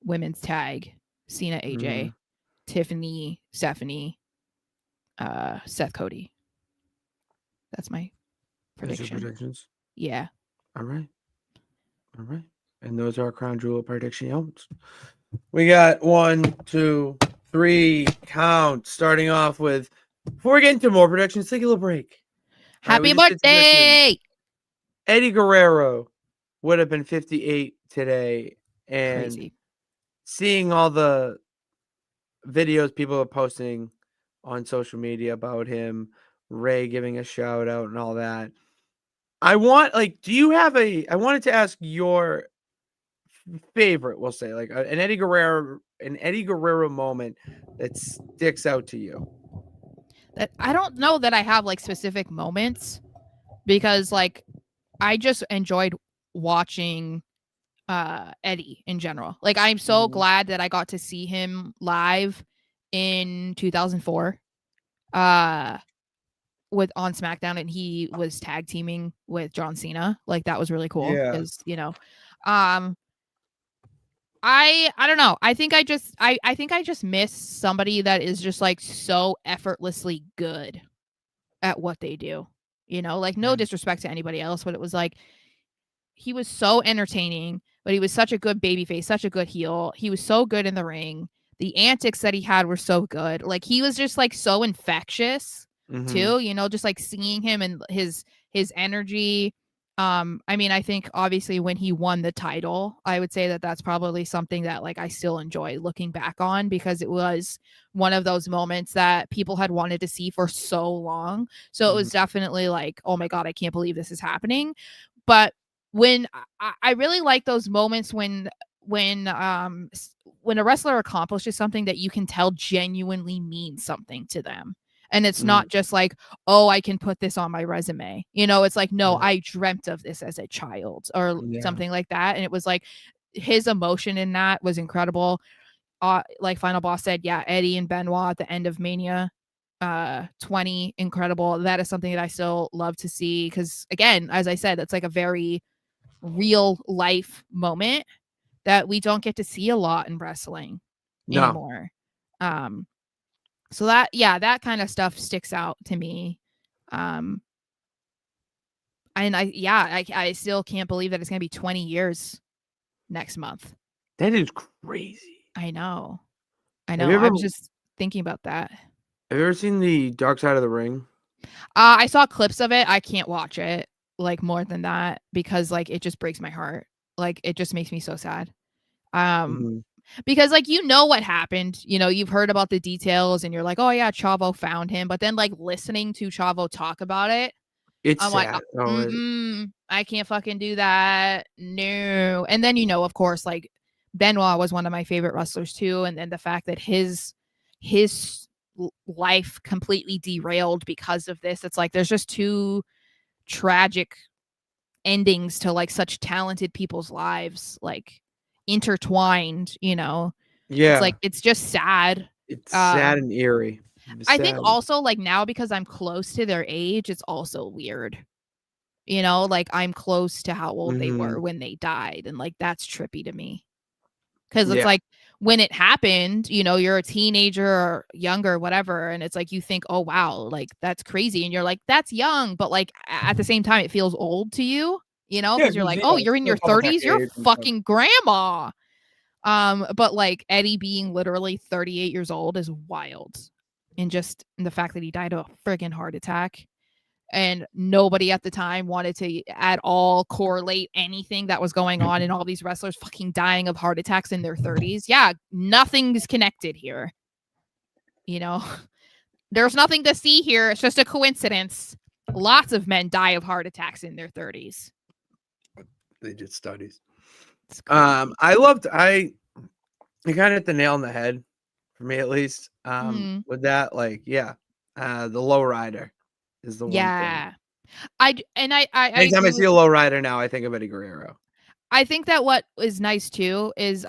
women's tag, Cena AJ, Tiffany, Stephanie, Seth Cody. That's my prediction.
Those are predictions?
Yeah.
All right. And those are our crown jewel predictions. We got 1, 2, 3 count. Starting off with, before we get into more predictions, take a little break.
Happy birthday!
Eddie Guerrero would have been 58 today. And
crazy. Seeing
all the videos people are posting on social media about him, Ray giving a shout out and all that. I wanted to ask your favorite, we'll say, like an Eddie Guerrero moment that sticks out to you.
That I don't know that I have like specific moments, because like I just enjoyed watching Eddie in general. Like, I'm so glad that I got to see him live in 2004 with on SmackDown, and he was tag teaming with John Cena. Like, that was really cool because, you know, I don't know. I think I just miss somebody that is just like so effortlessly good at what they do. You know, like, no disrespect to anybody else, but it was like he was so entertaining, but he was such a good babyface, such a good heel. He was so good in the ring. The antics that he had were so good. Like, he was just like so infectious too, you know, just like seeing him and his energy. I mean, I think obviously when he won the title, I would say that that's probably something that like I still enjoy looking back on, because it was one of those moments that people had wanted to see for so long. So it was definitely like, oh my God, I can't believe this is happening. But when I really like those moments when a wrestler accomplishes something that you can tell genuinely means something to them. And it's not just like, oh, I can put this on my resume. You know, it's like, no, I dreamt of this as a child or something like that. And it was like his emotion in that was incredible. Like Final Boss said, yeah, Eddie and Benoit at the end of Mania 20, incredible. That is something that I still love to see, because again, as I said, it's like a very real life moment that we don't get to see a lot in wrestling anymore. So that kind of stuff sticks out to me. And I still can't believe that it's going to be 20 years next month.
That is crazy.
I know. I was just thinking about that.
Have you ever seen the Dark Side of the Ring?
I saw clips of it. I can't watch it like more than that, because like it just breaks my heart. Like, it just makes me so sad. Because like, you know what happened, you know, you've heard about the details and you're like, oh yeah, Chavo found him. But then like listening to Chavo talk about it,
It's
I'm
sad.
like, I can't fucking do that. No. And then, you know, of course, like Benoit was one of my favorite wrestlers too. And then the fact that his life completely derailed because of this. It's like, there's just two tragic endings to like such talented people's lives, like intertwined, you know.
Yeah.
It's like, it's just sad.
It's sad and eerie.
I think also like now, because I'm close to their age, it's also weird. You know, like I'm close to how old they were when they died. And like, that's trippy to me. Cause it's like, when it happened, you know, you're a teenager or younger, whatever. And it's like, you think, oh, wow, like that's crazy. And you're like, that's young. But like at the same time, it feels old to you, you know, because you're like, oh, you're in your 30s. You're fucking grandma. But like Eddie being literally 38 years old is wild. And just the fact that he died of a friggin' heart attack. And nobody at the time wanted to at all correlate anything that was going on in all these wrestlers fucking dying of heart attacks in their 30s. Yeah, nothing's connected here. You know, there's nothing to see here. It's just a coincidence. Lots of men die of heart attacks in their 30s.
They did studies. I kind of hit the nail on the head, for me at least. With that, like, the lowrider is the one thing. Anytime I see a lowrider now, I think of Eddie Guerrero.
I think that what is nice too is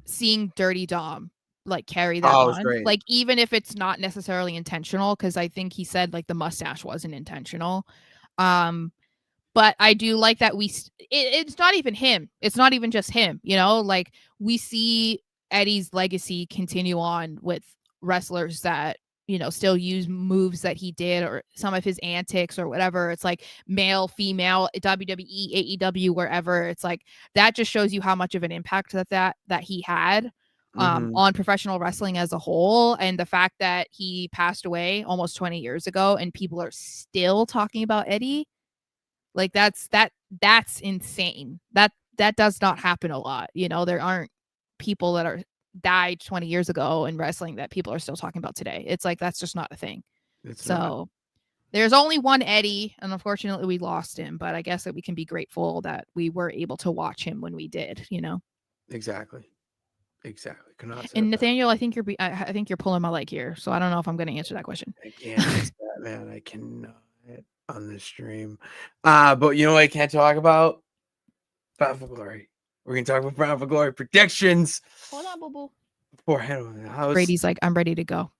seeing Dirty Dom like carry that on.
Great.
Like, even if it's not necessarily intentional, because I think he said like the mustache wasn't intentional. But I do like that it's not even him. It's not even just him, you know, like we see Eddie's legacy continue on with wrestlers that, you know, still use moves that he did or some of his antics or whatever. It's like male, female, WWE, AEW, wherever. It's like that just shows you how much of an impact that he had on professional wrestling as a whole. And the fact that he passed away almost 20 years ago and people are still talking about Eddie, like that's insane. That does not happen a lot. You know, there aren't people that are died 20 years ago in wrestling that people are still talking about today. It's like, that's just not a thing. There's only one Eddie, and unfortunately we lost him, but I guess that we can be grateful that we were able to watch him when we did, you know.
Exactly.
And Nathaniel, I think you're pulling my leg here, so I don't know if I'm going to answer that question.
I can't answer that, man. I cannot on this stream. But you know what I can't talk about? Bound for Glory. We're going to talk about Bound for Glory predictions.
Hold on, boo-boo. Brady's like, I'm ready to go.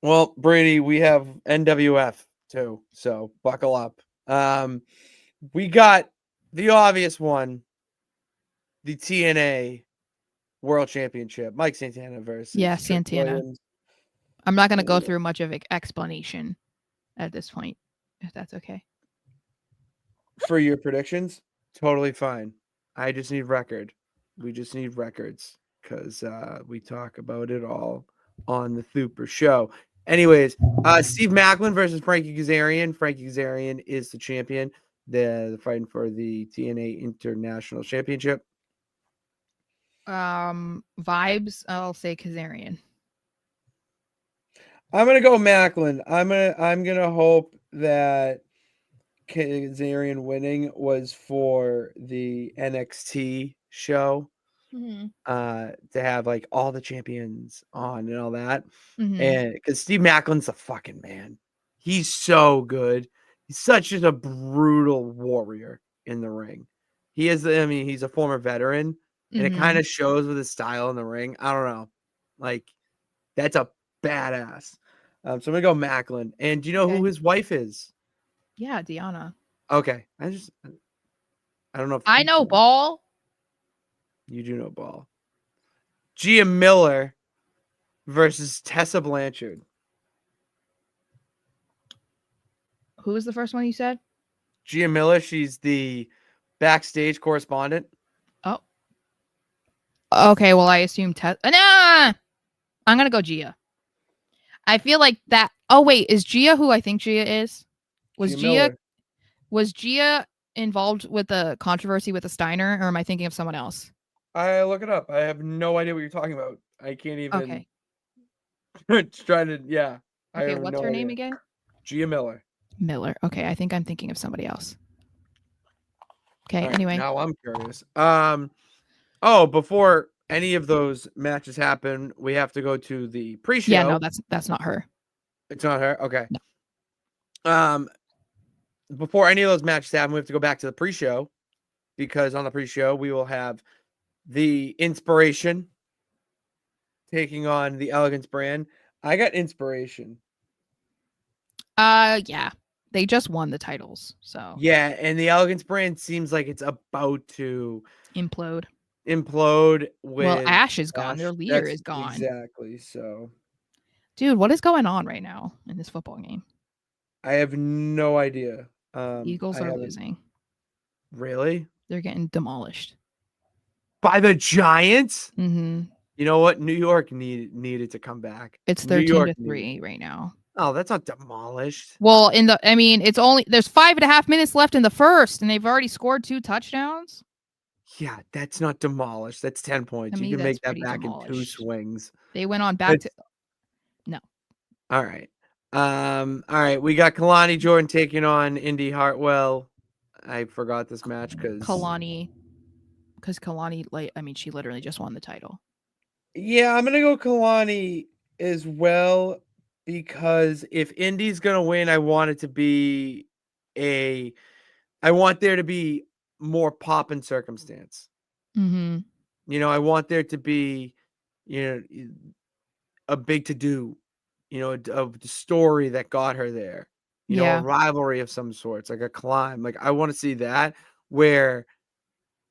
Well, Brady, we have NWF too, so buckle up. We got the obvious one, the TNA World Championship. Mike Santana versus
Santana.
Williams.
I'm not going to go through much of an explanation at this point, if that's okay.
For your predictions, totally fine. I just need record. We just need records because we talk about it all on the Super Show. Anyways, Steve Maclin versus Frankie Kazarian. Frankie Kazarian is the champion. They're fighting for the TNA International Championship.
Vibes, I'll say Kazarian.
I'm gonna go Maclin. I'm gonna hope that Kazarian winning was for the NXT show. To have like all the champions on and all that. And because Steve Maclin's a fucking man. He's so good. He's such a brutal warrior in the ring. He is, I mean, he's a former veteran, and it kind of shows with his style in the ring. I don't know. Like, that's a badass. So I'm gonna go Maclin. And do you know who his wife is?
Yeah, Deanna.
Okay. I don't know if
I know Ball.
You do know Ball. Gia Miller versus Tessa Blanchard.
Who was the first one you said?
Gia Miller. She's the backstage correspondent.
Oh. Okay, well, I assume Tessa. Nah! I'm going to go Gia. I feel like that. Oh, wait. Is Gia who I think Gia is? Was Gia involved with the controversy with the Steiner, or am I thinking of someone else?
I look it up. I have no idea what you're talking about. I can't even.
Okay.
Trying to. Yeah. I
Okay.
have
What's
no
her name
idea.
again?
Gia Miller.
Miller. Okay. I think I'm thinking of somebody else. Okay.
Right,
Anyway.
now I'm curious. Oh, before any of those matches happen, we have to go to the pre-show.
Yeah. No, that's not her.
It's not her. Okay.
No.
Before any of those matches happen, we have to go back to the pre-show because on the pre-show we will have the Inspiration taking on the Elegance brand. I got Inspiration.
Yeah. They just won the titles, so
yeah, and the Elegance brand seems like it's about to
implode.
With
Ash is gone.
Ash.
Their leader is gone.
Exactly. So,
dude, what is going on right now in this football game?
I have no idea.
Eagles are losing.
Really?
They're getting demolished
by the Giants.
Mm-hmm.
You know what? New York needed to come back.
It's 13-3 right now.
Oh, that's not demolished.
Well, there's 5.5 minutes left in the first, and they've already scored 2 touchdowns.
Yeah, that's not demolished. That's 10 points. You can make that back demolished. In 2 swings.
They went on back to no.
All right. All right. We got Kalani Jordan taking on Indy Hartwell. I forgot this match because
Kalani, she literally just won the title.
Yeah, I'm gonna go Kalani as well because if Indy's gonna win, I want there to be more pop and circumstance.
Mm-hmm.
I want there to be, a big to do, a story that got her there. A rivalry of some sorts, like a climb. Like I want to see that where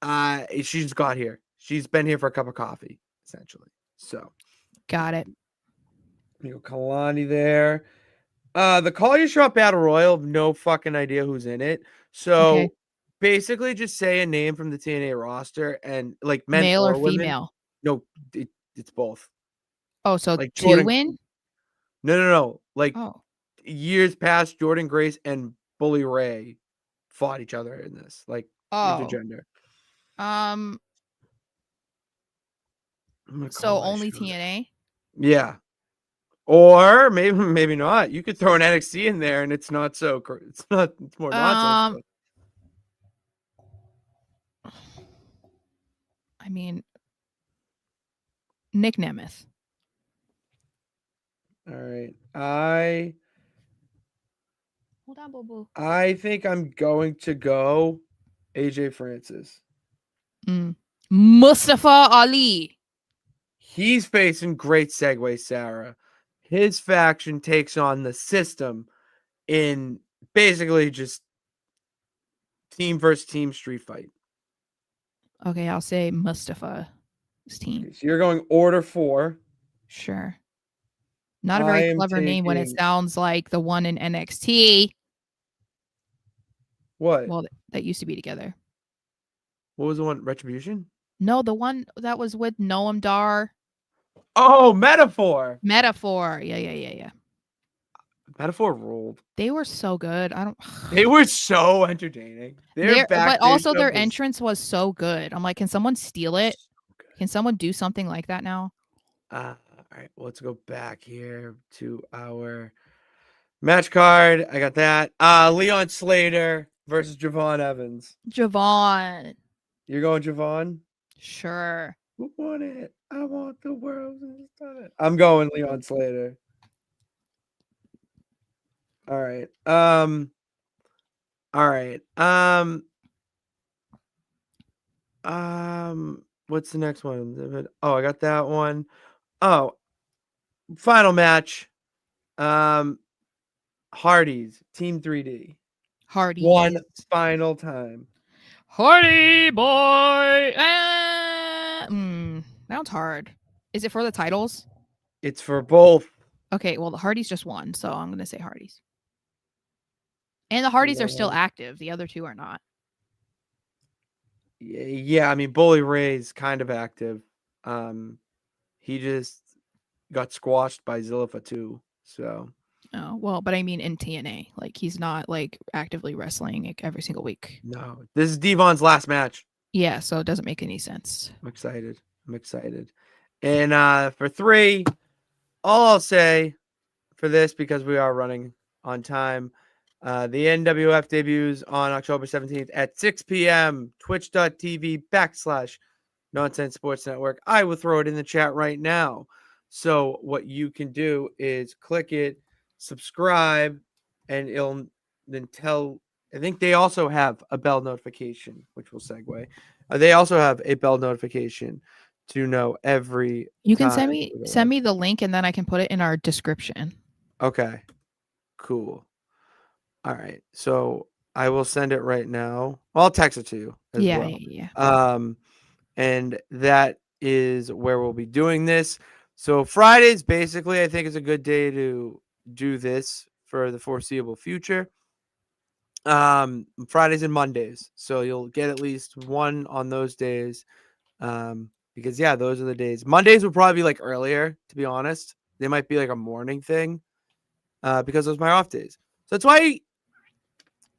she just got here. She's been here for a cup of coffee, essentially. So
got it.
Kalani there. The Call Your Shot Battle Royal, no fucking idea who's in it. So basically just say a name from the TNA roster and like men
male or
women.
female.
No, it's both.
Oh, so like two win?
No. Like years past, Jordan Grace and Bully Ray fought each other in this. Like intergender.
So only TNA?
Yeah. Or maybe not. You could throw an NXT in there and it's more nonsense.
I mean, Nick Nemeth.
All right.
Hold on, boo-boo.
I think I'm going to go AJ Francis.
Mustafa Ali.
He's facing great segue, Sara. His faction takes on the system in basically just team versus team street fight.
Okay, I'll say Mustafa's team.
So you're going order 4.
Sure. Not a very clever name when it sounds like the one in NXT.
What?
Well, that used to be together.
What was the one? Retribution?
No, the one that was with Noam Dar.
Oh, Metaphor.
Yeah.
Metaphor ruled.
They were so good.
They were so entertaining.
But also their entrance was so good. I'm like, can someone steal it? Can someone do something like that now?
All right, well, let's go back here to our match card. I got that. Leon Slater versus Javon Evans.
Javon.
You're going Javon?
Sure.
Who won it? I want the world. I'm going Leon Slater. All right. What's the next one? Oh, I got that one. Oh, final match. Hardy's Team 3D.
Hardy.
One final time.
Hardy boy. Sounds hard. Is it for the titles?
It's for both.
Okay, well, the Hardys just won, so I'm going to say Hardys. And the Hardys are still active. The other two are not.
Yeah, I mean, Bully Ray's kind of active. He just got squashed by Zillifa too. So.
Oh, well, but I mean in TNA. Like, he's not, like, actively wrestling every single week.
No. This is Devon's last match.
Yeah, so it doesn't make any sense.
I'm excited. And for 3, all I'll say for this, because we are running on time, the NWF debuts on October 17th at 6 p.m. Twitch.tv/Nonsense Sports Network. I will throw it in the chat right now. So what you can do is click it, subscribe, and it'll then tell. I think they also have a bell notification, which will segue. They also have a bell notification to know every.
You can send me the link, and then I can put it in our description.
Okay, cool. All right, so I will send it right now. I'll text it to you as well.
Yeah.
And that is where we'll be doing this. So Fridays, basically, I think is a good day to do this for the foreseeable future. Fridays and Mondays, so you'll get at least one on those days. Because yeah, those are the days. Mondays would probably be like earlier, to be honest. They might be like a morning thing, because those are my off days. So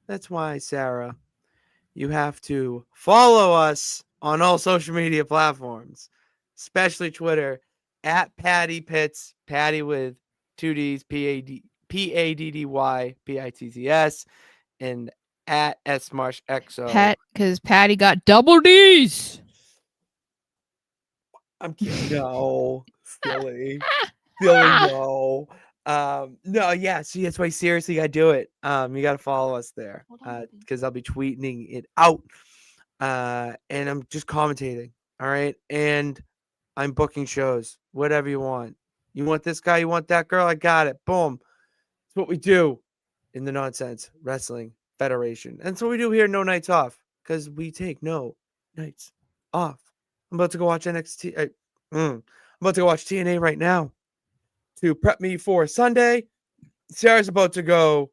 that's why, Sarah, you have to follow us on all social media platforms, especially Twitter, at Patty Pitts, Patty with 2 D's, PADDY, and at SMarshXO.
Because Patty got double D's.
I'm kidding. No, silly, no. No, yeah. See, that's why seriously, I do it. You got to follow us there, because I'll be tweeting it out, and I'm just commentating. All right, and I'm booking shows, whatever you want. You want this guy, you want that girl, I got it. Boom. It's what we do in the Nonsense Wrestling Federation, and so we do here. No nights off, because we take no nights off. I'm about to go watch NXT. I'm about to go watch TNA right now to prep me for Sunday. Sarah's about to go,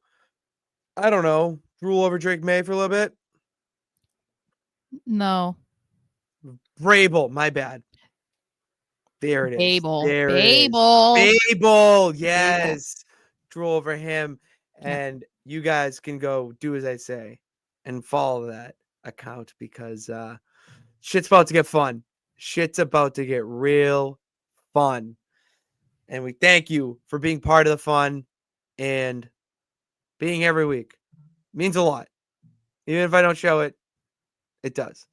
I don't know, drool over Drake May for a little bit.
No.
Rabel, my bad. There it is.
Babel.
There
Babel.
it is. Babel, yes. Drool over him. And you guys can go do as I say and follow that account, because shit's about to get fun. Shit's about to get real fun. And we thank you for being part of the fun and being every week. It means a lot. Even if I don't show it, it does.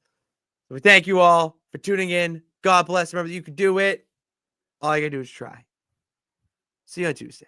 So we thank you all for tuning in. God bless. Remember that you can do it. All you gotta do is try. See you on Tuesday.